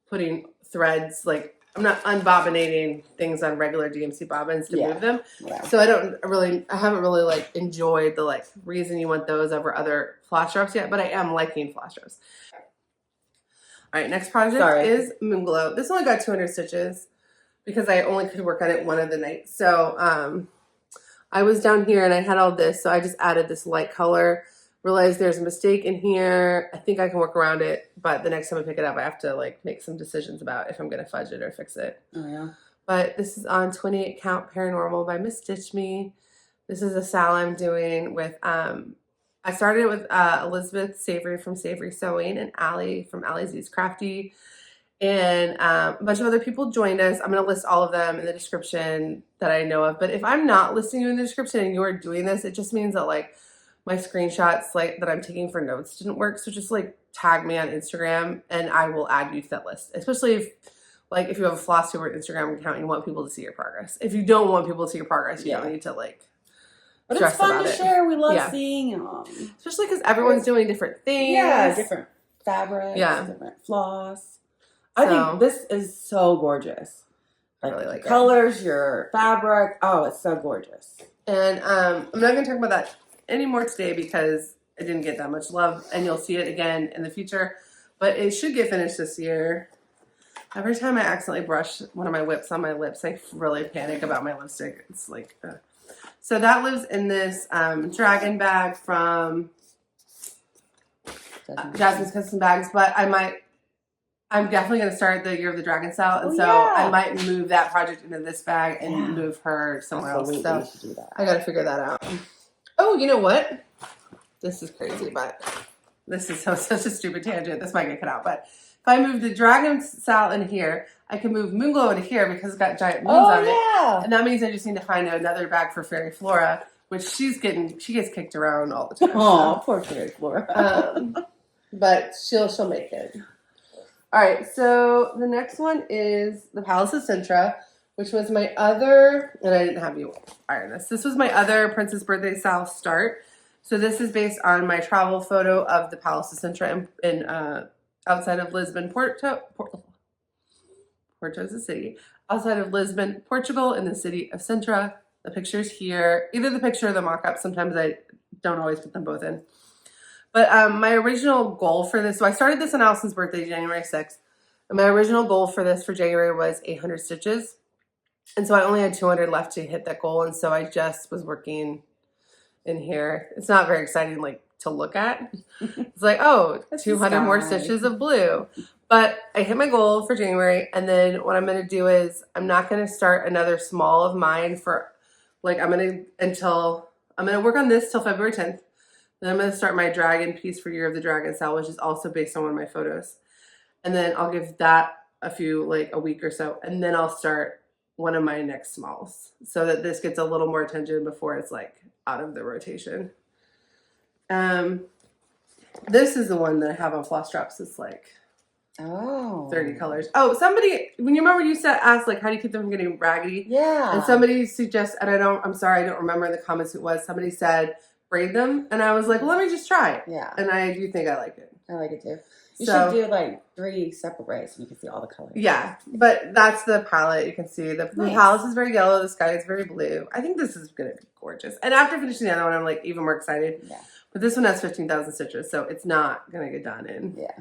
putting threads, like I'm not unbobbinating things on regular DMC bobbins to move them. Yeah. So I haven't really like enjoyed the like reason you want those over other floss drops yet, but I am liking floss drops. All right, next project is Moonglow. This only got 200 stitches. because I only could work on it one of the nights. So I was down here and I had all this, so I just added this light color. Realized there's a mistake in here. I think I can work around it, but the next time I pick it up, I have to like make some decisions about if I'm gonna fudge it or fix it. Oh yeah. But this is on 28 Count Paranormal by Miss Stitch Me. This is a sal I'm doing with I started it with Elizabeth Savory from Savory Sewing and Allie from Allie's Z's Crafty. And a bunch of other people joined us. I'm going to list all of them in the description that I know of. But if I'm not listing you in the description and you're doing this, it just means that like my screenshots like that I'm taking for notes didn't work. So just like tag me on Instagram and I will add you to that list. Especially if you have a Flosstube Instagram account and you want people to see your progress. If you don't want people to see your progress, you don't need to like But it's fun to share. We love seeing especially because everyone's doing different things. Yeah, different fabrics, different floss. I think this is so gorgeous. I really like colors, your fabric. Oh, it's so gorgeous. And I'm not going to talk about that anymore today because it didn't get that much love, and you'll see it again in the future. But it should get finished this year. Every time I accidentally brush one of my whips on my lips, I really panic about my lipstick. It's like, so that lives in this dragon bag from Jasmine's Custom Bags, but I'm definitely going to start the Year of the Dragon style, and I might move that project into this bag and move her somewhere else. So I got to figure that out. Oh, you know what? This is crazy, but this is such a stupid tangent. This might get cut out, but if I move the Dragon style in here, I can move Moonglow into here because it's got giant moons on it. And that means I just need to find another bag for Fairy Flora, which she gets kicked around all the time. Oh, poor Fairy Flora. But she'll make it. All right, so the next one is the Palace of Sintra, which was my other, and I didn't have you iron this. This was my other Princess Birthday style start. So this is based on my travel photo of the Palace of Sintra in outside of Lisbon, Porto's a city. Outside of Lisbon, Portugal, in the city of Sintra. The picture's here. Either the picture or the mock-up. Sometimes I don't always put them both in. But my original goal for this, so I started this on Allison's birthday, January 6th. And my original goal for this for January was 800 stitches. And so I only had 200 left to hit that goal. And so I just was working in here. It's not very exciting like to look at. It's like, oh, 200 more stitches of blue. But I hit my goal for January. And then what I'm going to do is I'm not going to start another small of mine for like, I'm going to work on this till February 10th. Then I'm going to start my dragon piece for Year of the Dragon style, which is also based on one of my photos. And then I'll give that a week or so. And then I'll start one of my next smalls so that this gets a little more attention before it's like out of the rotation. This is the one that I have on floss drops. It's like 30 colors. Oh, somebody, when you remember you asked like, how do you keep them from getting raggedy? Yeah. And somebody suggests, and I'm sorry, I don't remember in the comments who it was. Somebody said, braid them. And I was like, well, let me just try it. Yeah. And I do think I like it. I like it too. You should do like 3 separate braids so you can see all the colors. Yeah. But that's the palette. You can see the palace is very yellow. The sky is very blue. I think this is going to be gorgeous. And after finishing the other one, I'm like even more excited. Yeah. But this one has 15,000 stitches, so it's not going to get done in. Yeah.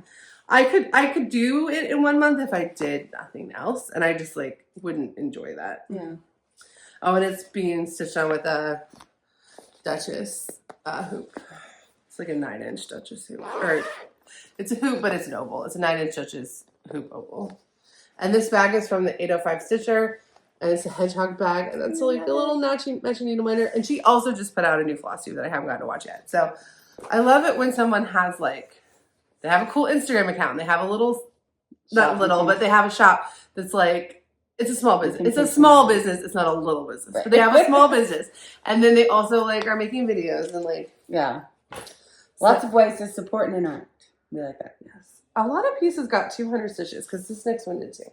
I could do it in 1 month if I did nothing else. And I just like wouldn't enjoy that. Yeah. Oh, and it's being stitched on with a Duchess hoop. It's like a 9-inch Duchess hoop. Or it's a hoop, but it's an oval. It's a 9-inch Duchess hoop oval. And this bag is from the 805 Stitcher. And it's a hedgehog bag. And that's like a little matching needle minder. And she also just put out a new floss tube that I haven't gotten to watch yet. So I love it when someone has like, they have a cool Instagram account. And they have a little, not little, but they have a shop that's like, it's a small business. It's a small business. It's not a little business. But they have a small business. And then they also like are making videos and like. Yeah. Lots of ways to support an art. We like that. Yes. A lot of pieces got 200 stitches because this next one did too.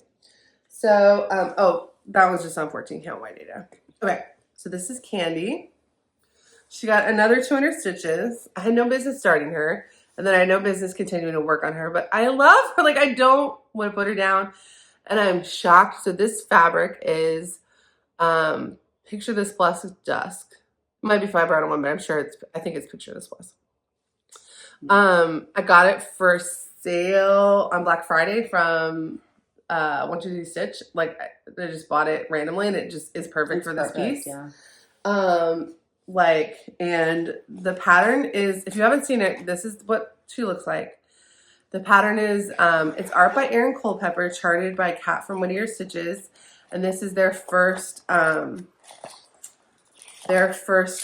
So, that was just on 14 count white data. Okay. So this is Candy. She got another 200 stitches. I had no business starting her. And then I had no business continuing to work on her. But I love her. Like, I don't want to put her down. And I'm shocked. So this fabric is, Picture This Plus Dusk. It might be fiber out of one, but I'm sure I think it's Picture This Plus. I got it for sale on Black Friday from 1 2 3 stitch. Like I just bought it randomly and it just is perfect for this piece. Yeah. And the pattern is, if you haven't seen it, this is what she looks like. The pattern is, it's art by Erin Culpepper, charted by Kat from Whittier Stitches, and this is their first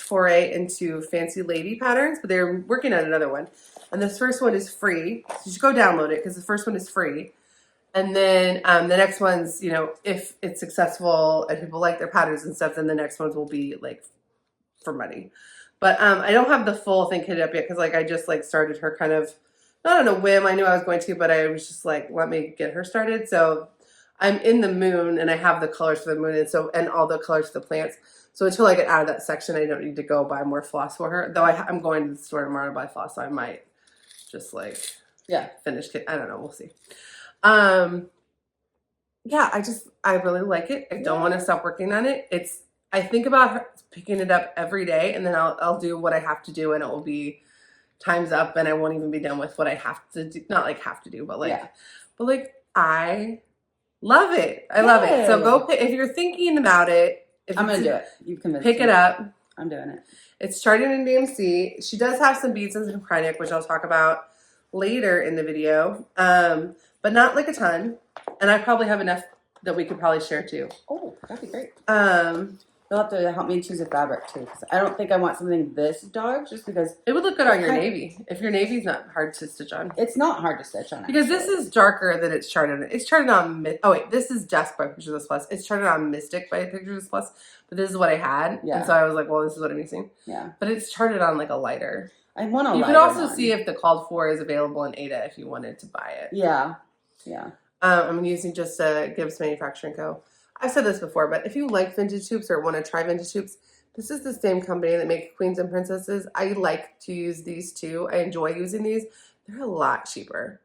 foray into fancy lady patterns, but they're working on another one. And this first one is free, so you should go download it because the first one is free. And then the next ones, you know, if it's successful and people like their patterns and stuff, then the next ones will be like for money. But I don't have the full thing kitted up yet because like I just like started her kind of not on a whim. I knew I was going to, but I was just like, let me get her started. So I'm in the moon and I have the colors for the moon and all the colors for the plants. So until I get out of that section, I don't need to go buy more floss for her. Though I'm going to the store tomorrow to buy floss, so I might just like finish it. I don't know. We'll see. Yeah, I really like it. I don't want to stop working on it. I think about picking it up every day, and then I'll do what I have to do, and it will be time's up, and I won't even be done with what I have to do. Not like have to do, but like, I love it. I love it. So go if you're thinking about it. I'm gonna do it. You convinced me. Pick it up. I'm doing it. It's charted in DMC. She does have some beads and some Prairie, which I'll talk about later in the video, but not like a ton. And I probably have enough that we could probably share too. Oh, that'd be great. You'll have to help me choose a fabric too, because I don't think I want something this dark, just because it would look good on your navy. If your navy's not hard to stitch on, it's not hard to stitch on because this is darker than it's charted. It's charted on. Oh wait, this is Dusk by Pictures Plus. It's charted on Mystic by Pictures Plus, but this is what I had, and so I was like, well, this is what I'm using. Yeah, but it's charted on like a lighter. I want a lighter. You could also see if the called for is available in Ada if you wanted to buy it. Yeah. I'm using just Gibbs Manufacturing Co. I've said this before, but if you like vintage hoops or want to try vintage hoops, this is the same company that makes Queens and Princesses. I like to use these too. I enjoy using these. They're a lot cheaper.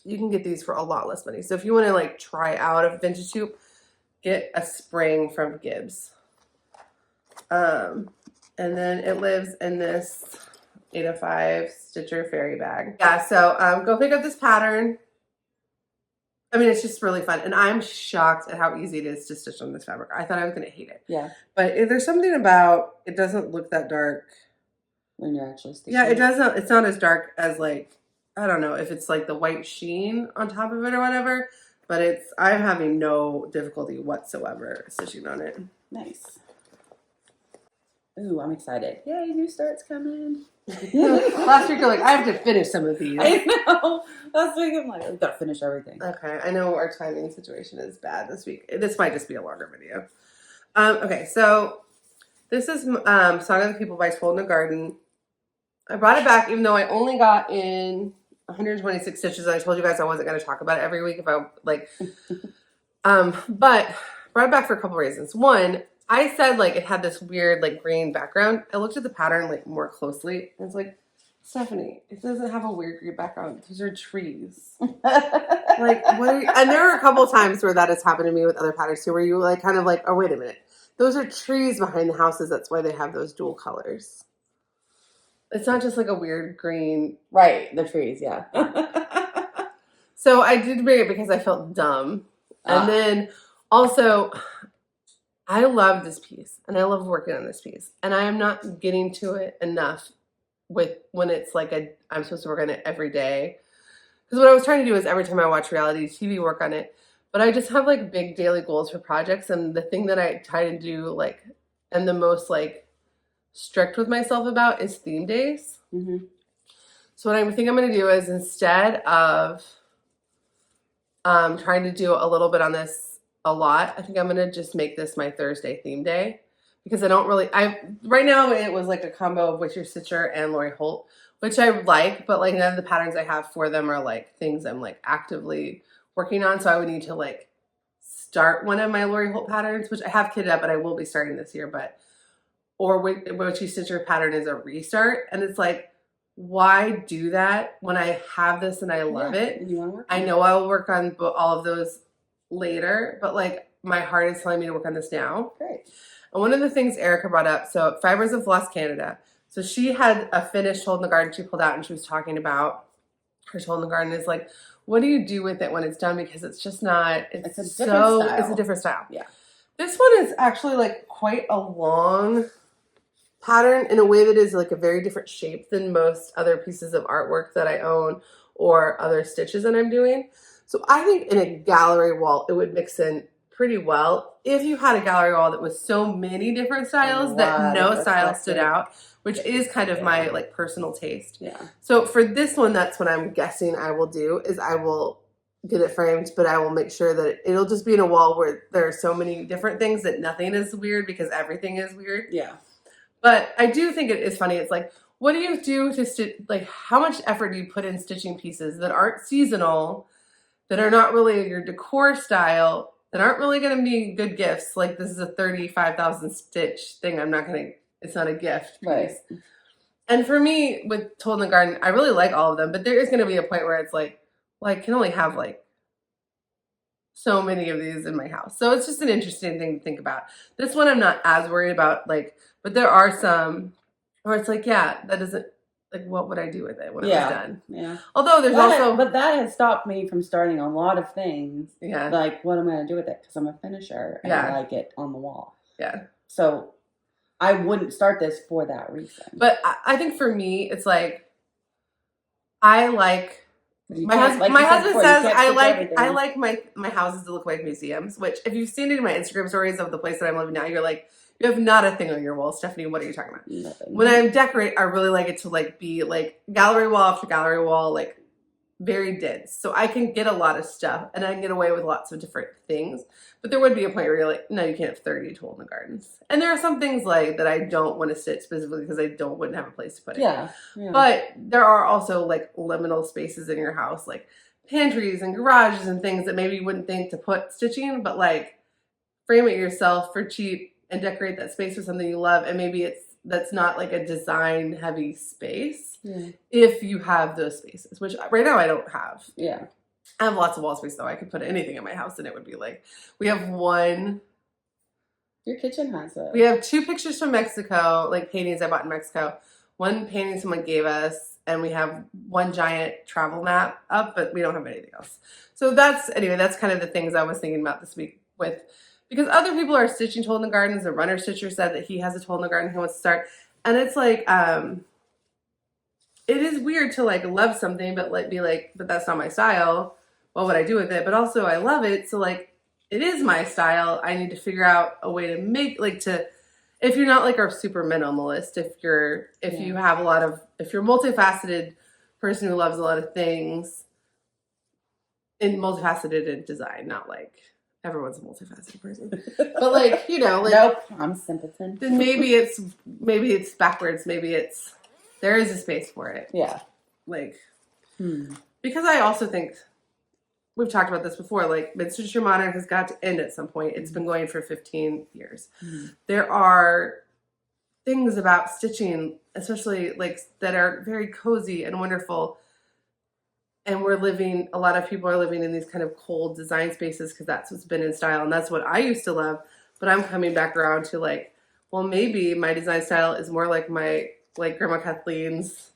You can get these for a lot less money. So if you want to like try out a vintage hoop, get a spring from Gibbs. And then it lives in this 805 Stitcher Fairy bag. Yeah, so go pick up this pattern. I mean, it's just really fun. And I'm shocked at how easy it is to stitch on this fabric. I thought I was going to hate it. Yeah. But there's something about, it doesn't look that dark. When you're actually stitching. Yeah, it doesn't, it's not as dark as like, I don't know if it's like the white sheen on top of it or whatever. But I'm having no difficulty whatsoever stitching on it. Nice. Ooh, I'm excited. Yay, new start's coming. Last week you're like, I have to finish some of these. I know. Last week I'm like, I've got to finish everything. Okay, I know our timing situation is bad this week. This might just be a longer video. Okay, so this is Song of the People by Tote in the Garden. I brought it back even though I only got in 126 stitches. And I told you guys I wasn't going to talk about it every week if I like. But brought it back for a couple reasons. One, I said like it had this weird like green background. I looked at the pattern like more closely and it's like, Stephanie, it doesn't have a weird green background. Those are trees. Like what are you? And there are a couple times where that has happened to me with other patterns too, where you like kind of like, oh wait a minute, those are trees behind the houses. That's why they have those dual colors. It's not just like a weird green. Right, the trees, yeah. So I did bring it because I felt dumb. And then also, I love this piece and I love working on this piece. And I am not getting to it enough when it's like I'm supposed to work on it every day. Because what I was trying to do is every time I watch reality TV, work on it. But I just have like big daily goals for projects. And the thing that I try to do like, and the most like strict with myself about is theme days. Mm-hmm. So what I think I'm going to do is instead of trying to do a little bit on this a lot, I think I'm going to just make this my Thursday theme day. Because I don't really, right now it was like a combo of Whittier Stitcher and Lori Holt, which I like, but like none of the patterns I have for them are like things I'm like actively working on. So I would need to like start one of my Lori Holt patterns, which I have kitted up, but I will be starting this year. Or Whittier Stitcher pattern is a restart. And it's like, why do that when I have this and I love it? You want to work I know I will work on all of those later, but like my heart is telling me to work on this now. Great. And one of the things Erica brought up, so Fibers of Floss Canada. So she had a finished Tote in the Garden she pulled out and she was talking about her Tote in the Garden is like what do you do with it when it's done? Because it's just not, it's a different style. It's a different style. Yeah. This one is actually like quite a long pattern in a way that is like a very different shape than most other pieces of artwork that I own or other stitches that I'm doing. So I think in a gallery wall, it would mix in pretty well if you had a gallery wall that was so many different styles that no style stood out, which is kind of my like personal taste. Yeah. So for this one, that's what I'm guessing I will do is I will get it framed, but I will make sure that it'll just be in a wall where there are so many different things that nothing is weird because everything is weird. Yeah. But I do think it is funny. It's like, what do you do to stitch? Like, how much effort do you put in stitching pieces that aren't seasonal, that are not really your decor style, that aren't really going to be good gifts? Like, this is a 35,000 stitch thing. I'm not going to, it's not a gift piece. Right. And for me, with Tote in the Garden, I really like all of them, but there is going to be a point where it's like, well, I can only have like so many of these in my house. So it's just an interesting thing to think about. This one I'm not as worried about, like, but there are some where it's like, yeah, that doesn't, like, what would I do with it when it was done? Yeah. Although there's but that has stopped me from starting a lot of things. Yeah. Like, what am I going to do with it? Because I'm a finisher and I like it on the wall. Yeah. So I wouldn't start this for that reason. But I think for me, it's like, I like, my husband says I like my houses to look like museums, which if you've seen any of my Instagram stories of the place that I'm living now, you're like, you have not a thing on your wall, Stephanie. What are you talking about? Nothing. When I decorate, I really like it to like be like gallery wall after gallery wall, like very dense. So I can get a lot of stuff and I can get away with lots of different things. But there would be a point where you're like, no, you can't have 30 Tote in the Gardens. And there are some things like that I don't want to stitch specifically because I wouldn't have a place to put it. Yeah. But there are also like liminal spaces in your house, like pantries and garages and things that maybe you wouldn't think to put stitching, but like frame it yourself for cheap and decorate that space with something you love. And maybe that's not like a design heavy space if you have those spaces, which right now I don't have. Yeah. I have lots of wall space though. I could put anything in my house and it would be like, we have one. Your kitchen has it. We have 2 pictures from Mexico, like paintings I bought in Mexico. One painting someone gave us, and we have one giant travel map up, but we don't have anything else. So that's kind of the things I was thinking about this week with, because other people are stitching Tote in the Gardens. The runner stitcher said that he has a Tote in the Garden he wants to start. And it's like, it is weird to like love something, but like be like, but that's not my style. What would I do with it? But also I love it. So like, it is my style. I need to figure out a way to make, like to, if you're not like a super minimalist, if you have a lot of, if you're a multifaceted person who loves a lot of things, in multifaceted in design, not like everyone's a multifaceted person, but like, you know, like, nope, I'm simpleton. Then maybe it's backwards. Maybe there is a space for it. Yeah. Like, because I also think, we've talked about this before, like mid-century modern has got to end at some point. It's been going for 15 years. There are things about stitching, especially like that are very cozy and wonderful. And a lot of people are living in these kind of cold design spaces because that's what's been in style. And that's what I used to love. But I'm coming back around to like, well, maybe my design style is more like my, like Grandma Kathleen's,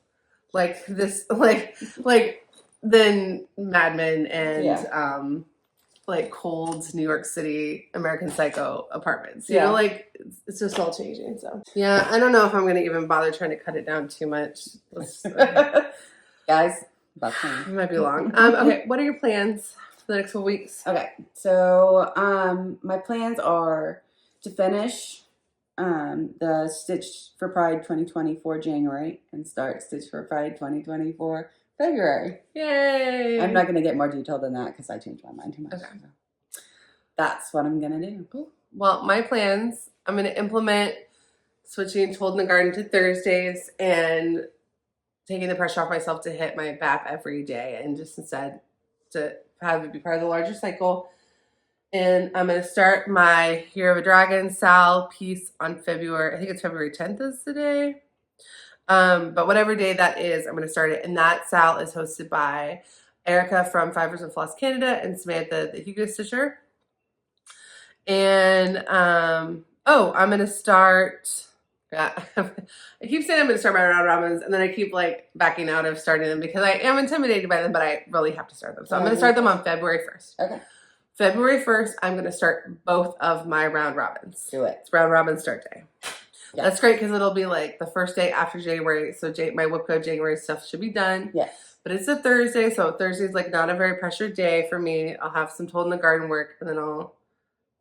like this, like than Mad Men and like cold New York City American Psycho apartments. You know, like it's just all changing. So yeah, I don't know if I'm gonna even bother trying to cut it down too much. Guys, about time. It might be long. Okay, what are your plans for the next couple weeks? Okay, so my plans are to finish the Stitch for Pride 2024 January and start Stitch for Pride 2024 February. Yay! I'm not going to get more detailed than that because I changed my mind too much. Okay. So that's what I'm going to do. Cool. Well, my plans, I'm going to implement switching Tote in the Garden to Thursdays and taking the pressure off myself to hit my BAP every day and just instead to have it be part of the larger cycle. And I'm going to start my Year of a Dragon Sal piece on February, I think it's February 10th is the day. But whatever day that is, I'm going to start it. And that Sal is hosted by Erica from Fibers and Floss Canada and Samantha, the Hugo Stitcher. And, I'm going to start, Yeah. I keep saying I'm going to start my round robins, and then I keep like backing out of starting them because I am intimidated by them, but I really have to start them. So I'm going to start them on February 1st. Okay. February 1st, I'm going to start both of my round robins. Do it. It's round robin start day. Yeah. That's great because it'll be like the first day after January. So my whip code January stuff should be done. Yes. But it's a Thursday, so Thursday's like not a very pressured day for me. I'll have some Told in the Garden work, and then I'll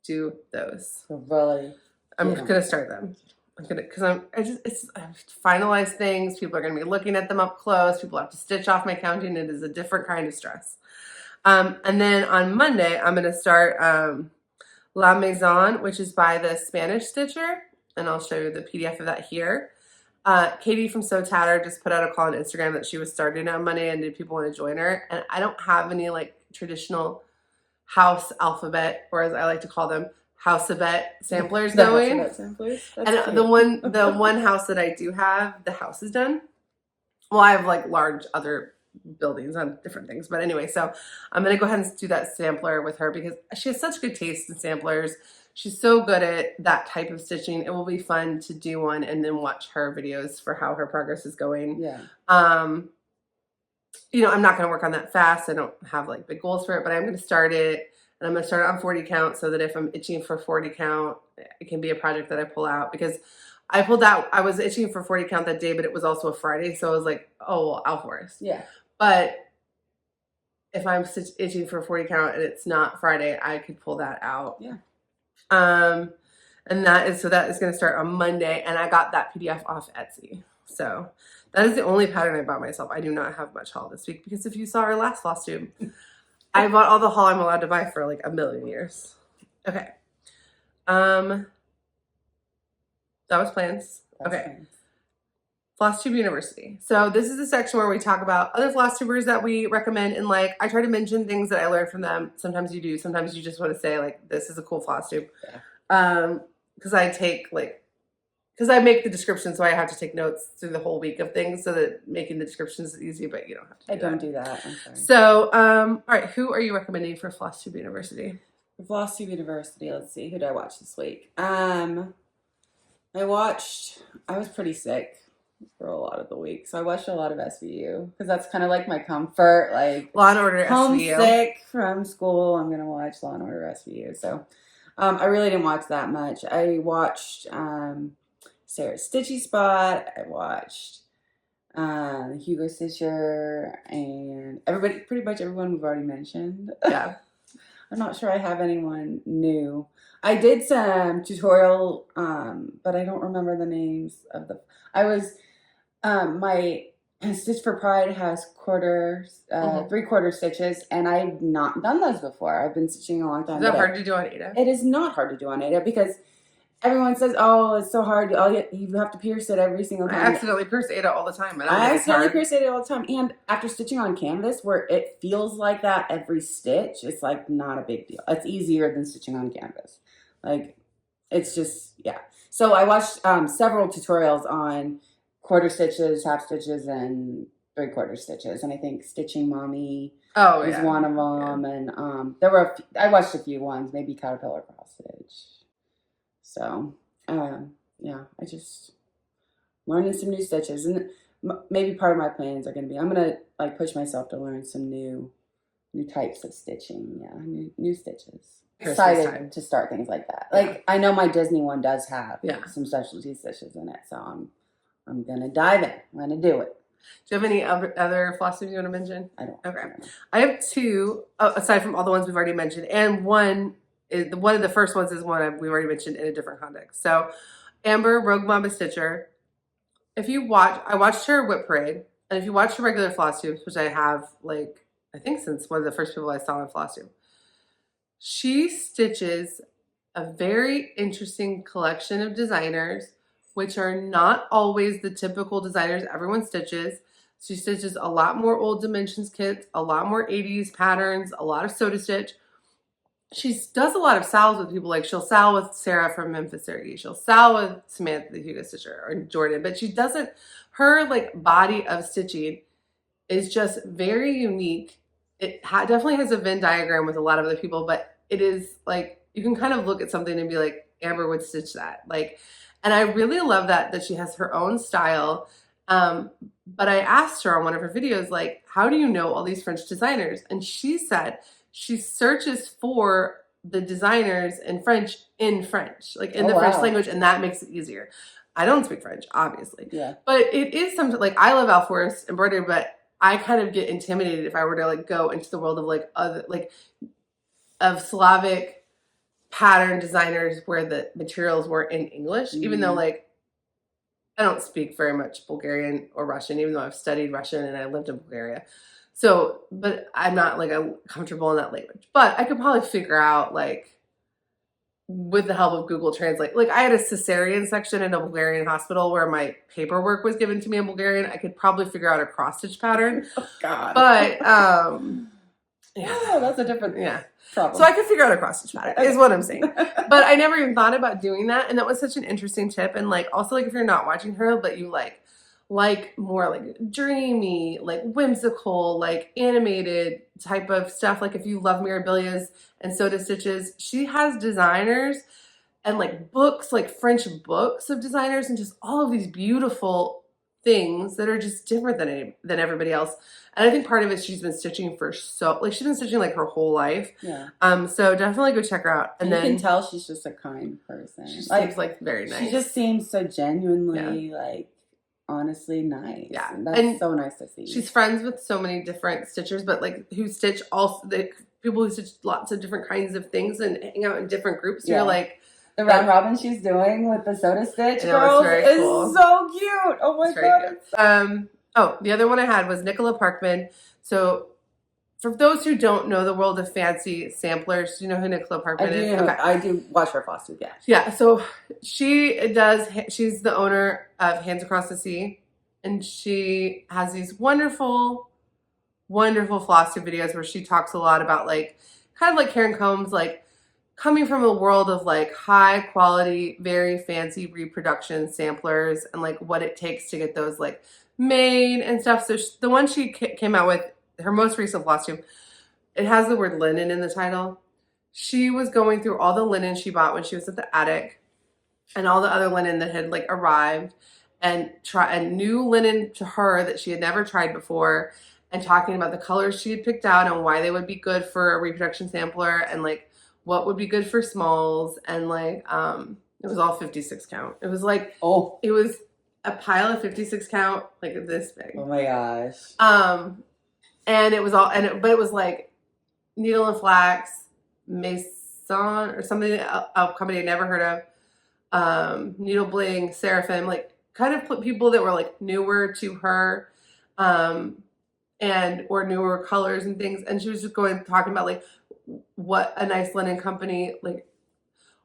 do those. Really? I'm going to start them. Because I've finalized things. People are going to be looking at them up close. People have to stitch off my counting. It is a different kind of stress. And then on Monday, I'm going to start La Maison, which is by the Spanish stitcher. And I'll show you the PDF of that here. Katie from So Tattered just put out a call on Instagram that she was starting on Monday and did people want to join her. And I don't have any like traditional house alphabet, or as I like to call them, Houseabet samplers going. And the one house that I do have, the house is done. Well, I have like large other buildings on different things, but anyway, so I'm gonna go ahead and do that sampler with her because she has such good taste in samplers. She's so good at that type of stitching. It will be fun to do one and then watch her videos for how her progress is going. Yeah. You know, I'm not gonna work on that fast. I don't have like big goals for it, but I'm gonna start it. And I'm going to start it on 40 count so that if I'm itching for 40 count, it can be a project that I pull out. Because I was itching for 40 count that day, but it was also a Friday. So I was like, oh, well, I'll forest. Yeah. But if I'm itching for 40 count and it's not Friday, I could pull that out. Yeah. And that is going to start on Monday. And I got that PDF off Etsy. So that is the only pattern I bought myself. I do not have much haul this week because if you saw our last floss tube, I bought all the haul I'm allowed to buy for like a million years. Okay. That was plans. Okay. Flosstube University. So this is the section where we talk about other Flosstubers that we recommend, and like I try to mention things that I learned from them. Sometimes you do. Sometimes you just want to say like, this is a cool Flosstube. Yeah. Because I make the description, so I have to take notes through the whole week of things so that making the descriptions is easy, but you don't have to do I don't do that. I'm sorry. So, all right, who are you recommending for Flosstube University? For Flosstube University, let's see. Who did I watch this week? I was pretty sick for a lot of the week, so I watched a lot of SVU because that's kind of like my comfort. Like Law and Order homesick SVU. from school, I'm going to watch Law and Order SVU. So I really didn't watch that much. I watched... Sarah's Stitchy Spot. I watched Hugo Stitcher and pretty much everyone we've already mentioned. Yeah. I'm not sure I have anyone new. I did some tutorial, but I don't remember the names of my Stitch for Pride has quarters, 3/4 stitches, and I've not done those before. I've been stitching a long time. Is that hard to do on Ada? It is not hard to do on Ada because everyone says, oh, it's so hard. You have to pierce it every single time. I accidentally pierce Ada all the time. I accidentally pierce Ada all the time. And after stitching on canvas, where it feels like that every stitch, it's like not a big deal. It's easier than stitching on canvas. Like, it's just, yeah. So I watched several tutorials on quarter stitches, half stitches, and 3/4 stitches. And I think Stitching Mommy was one of them. Yeah. And I watched a few ones, maybe Caterpillar Cross Stitch. So, yeah, I just learning some new stitches, and maybe part of my plans are going to be, I'm going to like push myself to learn some new types of stitching. Yeah. New stitches. Excited to start things like that. Like I know my Disney one does have some specialty stitches in it. So I'm going to dive in. I'm going to do it. Do you have any other Flosstubes you want to mention? I don't. Okay. I have two, aside from all the ones we've already mentioned, and one of the first ones is one we've already mentioned in a different context. So Amber, Rogue Mama Stitcher, I watched her Whip Parade, and if you watch her regular Flosstubes, which I have like, I think since one of the first people I saw on Flosstube, she stitches a very interesting collection of designers, which are not always the typical designers everyone stitches. She stitches a lot more old dimensions kits, a lot more 80s patterns, a lot of Soda Stitch. She does a lot of sals with people. Like she'll sal with Sarah from Memphis Sarah. She'll sal with Samantha the Hugo Stitcher or Jordan, but she doesn't, her like body of stitching is just very unique. It definitely has a Venn diagram with a lot of other people, but it is like, you can kind of look at something and be like, Amber would stitch that. Like, And I really love that she has her own style. But I asked her on one of her videos, like, how do you know all these French designers? And she said she searches for the designers in French, like in the French language, and that makes it easier. I don't speak French, obviously. Yeah. But it is something, like, I love Alfor's embroidery, but I kind of get intimidated if I were to like go into the world of like other, like, of Slavic pattern designers where the materials weren't in English, even though like I don't speak very much Bulgarian or Russian, even though I've studied Russian and I lived in Bulgaria. So, but I'm not like comfortable in that language. But I could probably figure out, like, with the help of Google Translate. Like, I had a cesarean section in a Bulgarian hospital where my paperwork was given to me in Bulgarian. I could probably figure out a cross stitch pattern. Oh God. But yeah, oh, that's a different problem. So I could figure out a cross stitch pattern, is what I'm saying. But I never even thought about doing that, and that was such an interesting tip. And like, also, like, if you're not watching her, but you like more like dreamy, like whimsical, like animated type of stuff. Like if you love Mirabilia's and Soda Stitches, she has designers and like books, like French books of designers, and just all of these beautiful things that are just different than everybody else. And I think part of it, she's been stitching she's been stitching like her whole life. Yeah. So definitely go check her out. And then you can tell she's just a kind person. She seems like very nice. She just seems so genuinely like honestly nice. Yeah. And that's so nice to see. She's friends with so many different stitchers, but like who stitch also the people who stitch lots of different kinds of things and hang out in different groups. Yeah. You're like, the round robin she's doing with the Soda Stitch girls is cool. So cute. Oh my God. Oh, the other one I had was Nicola Parkman. So for those who don't know the world of fancy samplers, do you know who Nicola Parkman is? Okay. I do watch her Flosstube, yeah. Yeah, so she's the owner of Hands Across the Sea, and she has these wonderful, wonderful Flosstube videos where she talks a lot about like, kind of like Karen Combs, like coming from a world of like high quality, very fancy reproduction samplers and like what it takes to get those like made and stuff. So the one she came out with, her most recent Flosstube, it has the word linen in the title. She was going through all the linen she bought when she was at the attic and all the other linen that had like arrived and new linen to her that she had never tried before, and talking about the colors she had picked out and why they would be good for a reproduction sampler and like what would be good for smalls. And like it was all 56 count. It was like it was a pile of 56 count, like this big. Oh my gosh. And it was all, but it was like Needle and Flax, Maison, or something, a company I never heard of, Needle Bling, Seraphim, like kind of people that were like newer to her, or newer colors and things. And she was just talking about like what a nice linen company, like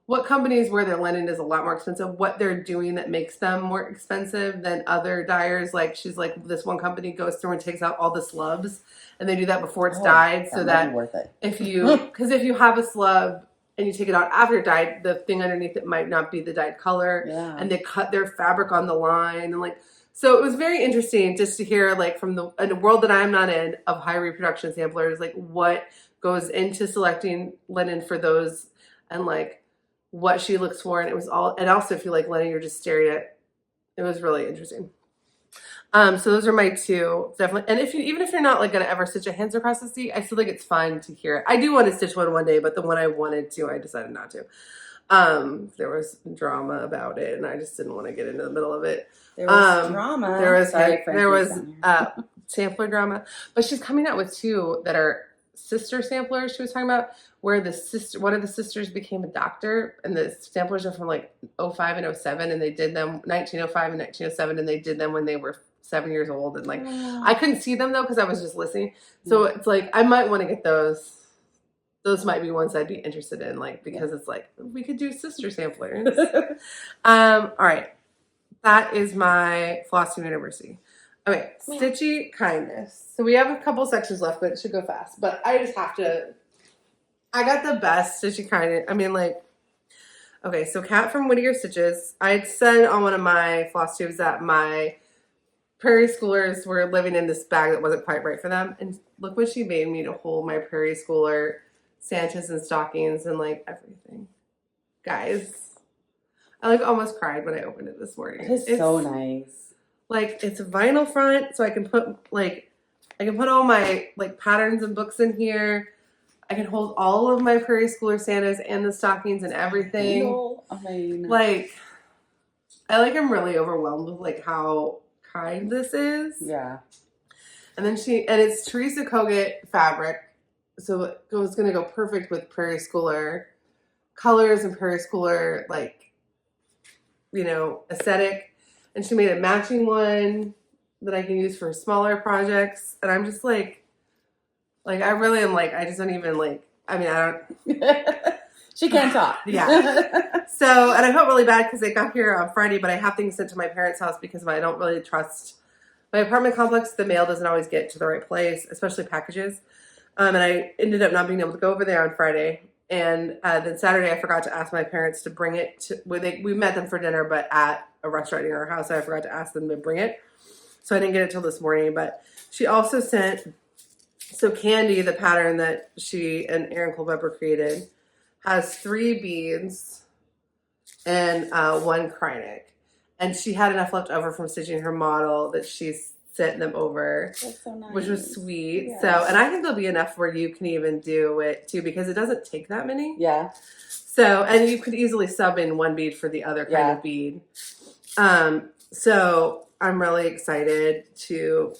what companies where their linen is a lot more expensive, what they're doing that makes them more expensive than other dyers. Like she's like, this one company goes through and takes out all the slubs, and they do that before it's dyed, so that worth it. if you have a slub and you take it out after dyed, the thing underneath it might not be the dyed color, and they cut their fabric on the line, and like, so it was very interesting just to hear like from in a world that I'm not in of high reproduction samplers, like what goes into selecting linen for those, and like what she looks for. And it was all, and also if you like linen, you're just staring at, it was really interesting. So those are my two, definitely. And even if you're not like gonna ever stitch a Hands Across the Sea, I still think it's fun to hear it. I do want to stitch one day, but the one I wanted to, I decided not to. There was drama about it, and I just didn't want to get into the middle of it. There was drama. There was sampler drama, but she's coming out with two that are sister samplers. She was talking about where one of the sisters became a doctor, and the samplers are from like 05 and 07, and they did them 1905 and 1907, and they did them when they were 7 years old. And like, I couldn't see them though because I was just listening. So it's like I might want to get those. Those might be ones I'd be interested in, like, because it's like we could do sister samplers. All right, that is my Flosstube University. Okay, Stitchy Kindness. So we have a couple sections left, but it should go fast. But I just have to. I got the best Stitchy Kindness. I mean, like, okay, so Kat from Whittier Stitches. I had said on one of my floss tubes that my Prairie schoolers were living in this bag that wasn't quite right for them, and look what she made me to hold my Prairie schooler Santas and stockings and like everything. Guys, I like almost cried when I opened it this morning. It is so nice. Like it's a vinyl front, so I can put all my like patterns and books in here. I can hold all of my Prairie Schooler Santas and the stockings and everything. Like I like am really overwhelmed with like how kind this is. Yeah. And then it's Teresa Kogut fabric, so it's gonna go perfect with Prairie Schooler colors and Prairie Schooler like, you know, aesthetic. And she made a matching one that I can use for smaller projects. And I'm just like I really am like, I just don't even like, I mean, I don't. She can't talk. Yeah. So, and I felt really bad because they got here on Friday, but I have things sent to my parents' house because I don't really trust my apartment complex. The mail doesn't always get to the right place, especially packages. And I ended up not being able to go over there on Friday. And then Saturday, I forgot to ask my parents to bring it to, we met them for dinner, but at a restaurant near our house, I forgot to ask them to bring it. So I didn't get it till this morning, but she also sent, so Candy, the pattern that she and Erin Culpepper created, has 3 beads and 1 Kreinik. And she had enough left over from stitching her model that she's sent them over. That's so nice. Which was sweet. Yeah. So, and I think there'll be enough where you can even do it too, because it doesn't take that many. Yeah. So, and you could easily sub in 1 bead for the other kind of bead. So I'm really excited to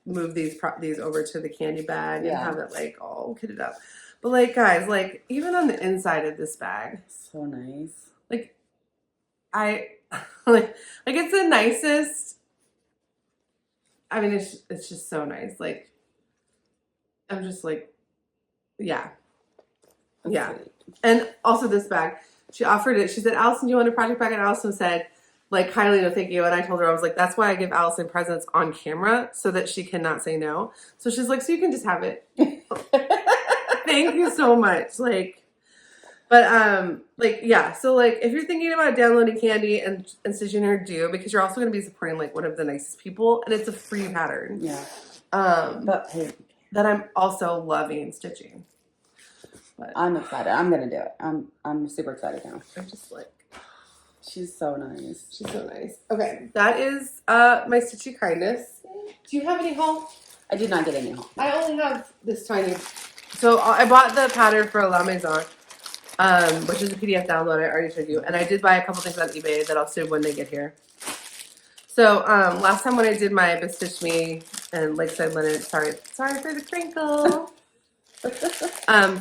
move these over to the candy bag and have it like all kitted up. But like, guys, like even on the inside of this bag, so nice. Like I like it's the nicest. I mean, it's just so nice. Like I'm just like, yeah. That's yeah. sweet. And also this bag, she offered it. She said, Allison, do you want a project bag? And Allison said, like, Kylie, no, thank you. And I told her, I was like, that's why I give Allison presents on camera so that she cannot say no. So she's like, so you can just have it. Thank you so much. Like, but, like, yeah. So, like, if you're thinking about downloading Candy and stitching her, do, because you're also going to be supporting, like, one of the nicest people. And it's a free pattern. Yeah. But that I'm also loving stitching. But I'm excited. I'm going to do it. I'm super excited now. I'm just like, she's so nice. She's so nice. Okay, that is my Stitchy Kindness. Do you have any home? I did not get any home. I only have this tiny. So I bought the pattern for La Maison, which is a PDF download. I already showed you. And I did buy a couple things on eBay that I'll save when they get here. So last time when I did my Bestitch Me and Lakeside Linen, sorry for the crinkle,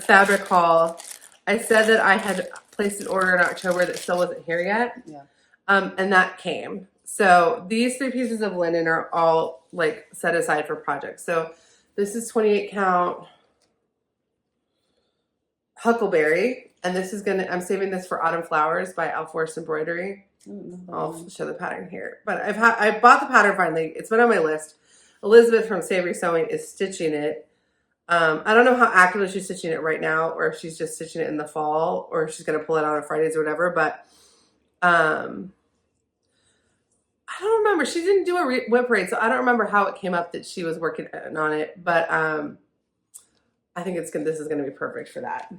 fabric haul, I said that I had placed an order in October that still wasn't here yet. Yeah. And that came. So these 3 pieces of linen are all like set aside for projects. So this is 28 count Huckleberry. And this is I'm saving this for Autumn Flowers by Alforce Embroidery. I'll show the pattern here. But I bought the pattern finally. It's been on my list. Elizabeth from Savory Sewing is stitching it. I don't know how actively she's stitching it right now, or if she's just stitching it in the fall, or if she's going to pull it out on Fridays or whatever. But I don't remember. She didn't do a whip rate, so I don't remember how it came up that she was working on it. But I think this is going to be perfect for that.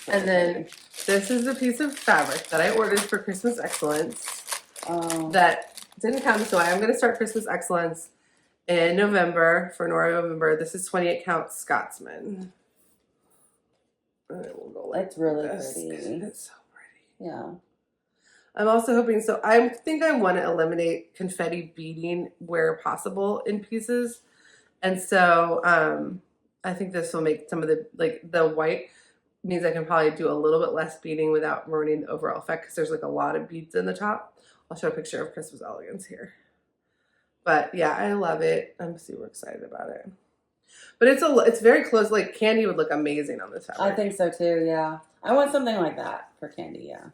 And then this is a piece of fabric that I ordered for Christmas Excellence that didn't come. So I am going to start Christmas Excellence in November, for November. This is 28 count Scotsman. And it will go like That's really this. pretty. It's so pretty. Yeah. I'm also hoping, so I think I want to eliminate confetti beading where possible in pieces. And so I think this will make some of the white means I can probably do a little bit less beading without ruining the overall effect, because there's like a lot of beads in the top. I'll show a picture of Christmas Elegance here. But yeah, I love it. I'm super excited about it. But it's very close. Like Candy would look amazing on this fabric. I think so too. Yeah, I want something like that for Candy. Yeah,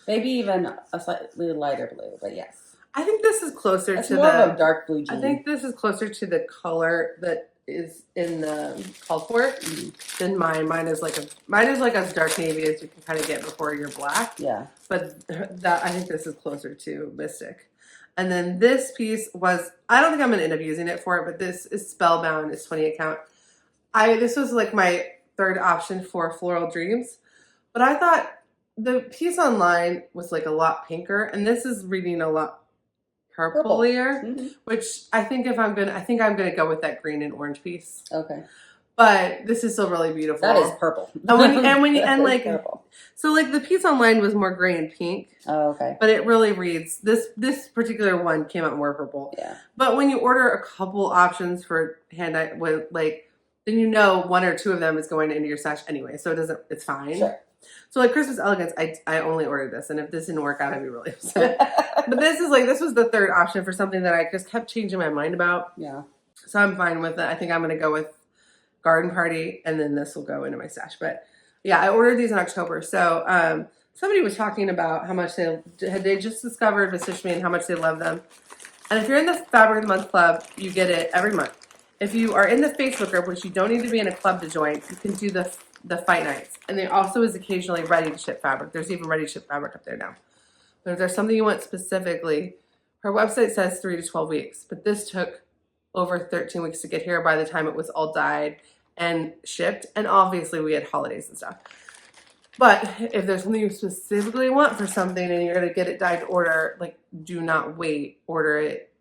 maybe even a slightly lighter blue. But yes, I think this is closer it's to more of a dark blue jean. I think this is closer to the color that is in the called for than mine. Mine is like as dark navy as you can kind of get before you're black. Yeah, but I think this is closer to Mystic. And then this piece was, I don't think I'm going to end up using it for it, but this is Spellbound. It's 28 count. This was like my third option for Floral Dreams. But I thought the piece online was like a lot pinker, and this is reading a lot purplier, which I think I'm gonna go with that green and orange piece. Okay. But this is still really beautiful. That is purple. So like the piece online was more gray and pink. Oh, okay. But it really reads this particular one came out more purple. Yeah. But when you order a couple options for hand with like, then you know one or two of them is going into your stash anyway, so it's fine. Sure. So like Christmas Elegance, I only ordered this, and if this didn't work out, I'd be really upset. But this was the third option for something that I just kept changing my mind about. Yeah. So I'm fine with it. I think I'm gonna go with Garden Party, and then this will go into my stash. But yeah, I ordered these in October. So somebody was talking about how much they just discovered with Stitch Me and how much they love them. And if you're in the Fabric of the Month Club, you get it every month. If you are in the Facebook group, which you don't need to be in a club to join, you can do the fight nights. And there also is occasionally ready to ship fabric. There's even ready to ship fabric up there now. But if there's something you want specifically, her website says 3 to 12 weeks, but this took over 13 weeks to get here by the time it was all dyed and shipped. And obviously we had holidays and stuff. But if there's something you specifically want for something and you're going to get it dyed to order, like, do not wait. Order it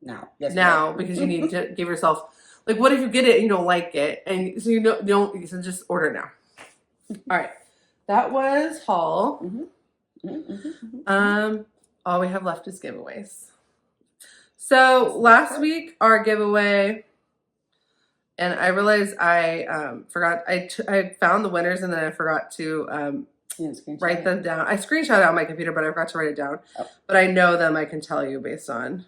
now. Yes, now, because you need to give yourself, like, what if you get it and you don't like it? And so you don't, so just order it now. All right. That was haul. All we have left is giveaways. So last week, our giveaway, and I realized I forgot, I found the winners and then I forgot to write them down. I screenshot it on my computer, but I forgot to write it down. Oh. But I know them, I can tell you based on.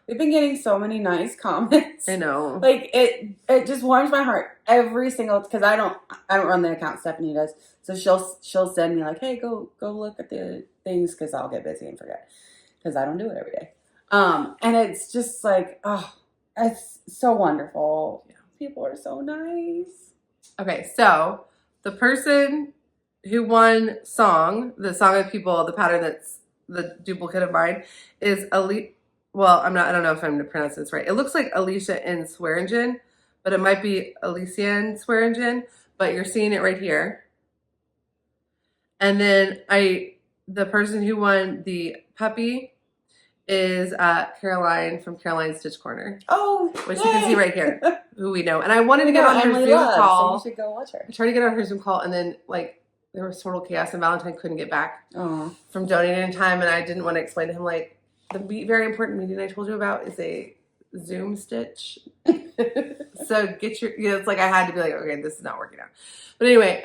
We've been getting so many nice comments. I know. Like it just warms my heart every single, because I don't run the account, Stephanie does. So she'll send me like, hey, go look at the things, because I'll get busy and forget, because I don't do it every day. And it's just like, oh, it's so wonderful. Yeah. People are so nice. Okay, so the person who won the Song of People, the pattern that's the duplicate of mine, is Elite. Well, I don't know if I'm going to pronounce this right. It looks like Alicia in Swearingen, but it might be Alicia in Swearingen, but you're seeing it right here. And then the person who won the puppy is Caroline from Caroline Stitch Corner. Oh, which you can see right here, who we know. And I wanted to get on her Zoom call. So you should go watch her. I tried to get on her Zoom call, and then like there was total chaos, and Valentine couldn't get back from donating in time, and I didn't want to explain to him like the very important meeting I told you about is a Zoom stitch. So it's like I had to be like, okay, this is not working out. But anyway,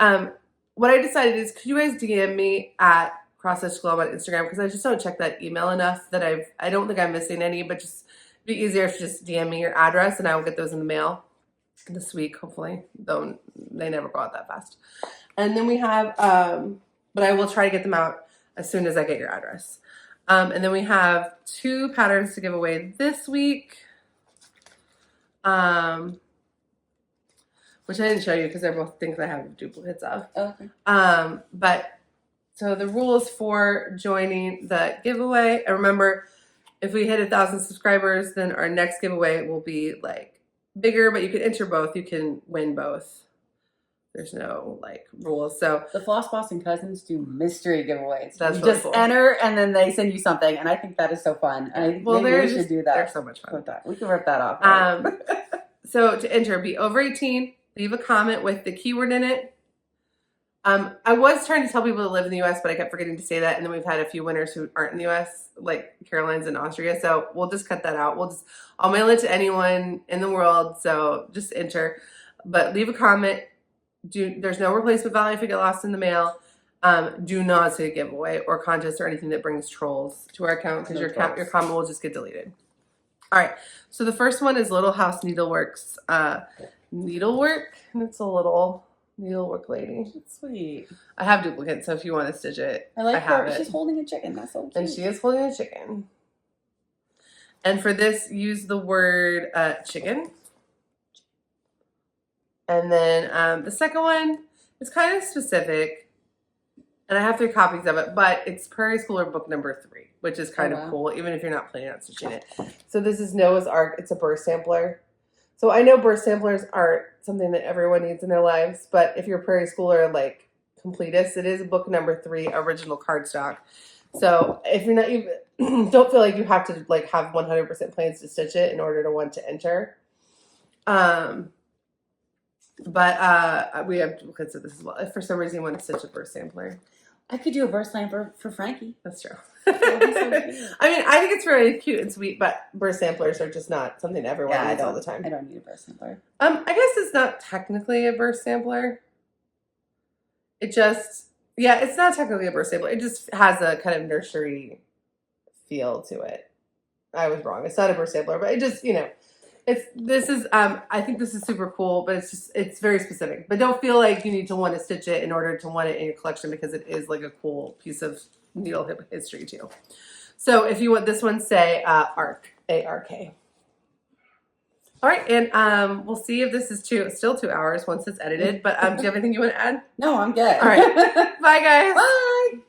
what I decided is, could you guys DM me at Cross Stitch Globe on Instagram, because I just don't check that email enough that I don't think I'm missing any, but just be easier if you just DM me your address and I will get those in the mail this week, hopefully, though they never go out that fast. And then we have, but I will try to get them out as soon as I get your address. And then we have 2 patterns to give away this week, which I didn't show you because they're both things I have duplicates of. Okay. But so the rules for joining the giveaway, and remember, if we hit 1,000 subscribers, then our next giveaway will be like bigger, but you can enter both. You can win both. There's no like rules. So the Floss Boss and Cousins do mystery giveaways. That's you really just cool. Enter and then they send you something, and I think that is so fun. We should do that. They're so much fun. We can rip that off. Right? So to enter, be over 18. Leave a comment with the keyword in it. I was trying to tell people to live in the U.S., but I kept forgetting to say that. And then we've had a few winners who aren't in the U.S., like Caroline's in Austria. So we'll just cut that out. I'll mail it to anyone in the world. So just enter, but leave a comment. There's no replacement value if you get lost in the mail. Do not say giveaway or contest or anything that brings trolls to our account, because your comment will just get deleted. All right. So the first one is Little House Needlework's Needlework, and it's a little needlework lady. That's sweet. I have duplicates, so if you want to stitch it, I have her. She's holding a chicken. That's so cute. And she is holding a chicken. And for this, use the word chicken. And then the second one is kind of specific, and I have 3 copies of it, but it's Prairie Schooler book number 3, which is kind of cool, even if you're not planning on stitching it. So this is Noah's Ark. It's a burst sampler. So I know burst samplers aren't something that everyone needs in their lives, but if you're a Prairie Schooler, like, completist. It is book number 3, original cardstock. So if you're not even, don't feel like you have to like have 100% plans to stitch it in order to want to enter. But we have to consider this as well. If for some reason you want to stitch a burst sampler. I could do a burst sampler for Frankie. That's true. That would be so cute. I mean, I think it's really cute and sweet, but burst samplers are just not something everyone needs all the time. I don't need a burst sampler. I guess it's not technically a burst sampler. It just, yeah, it's not technically a burst sampler. It just has a kind of nursery feel to it. I was wrong. It's not a burst sampler, but it just, I think this is super cool, but it's very specific. But don't feel like you need to want to stitch it in order to want it in your collection, because it is like a cool piece of needle history too. So if you want this one, say ARK, A-R-K. All right, and we'll see if this is still 2 hours once it's edited. But do you have anything you want to add? No, I'm good. All right. Bye, guys. Bye.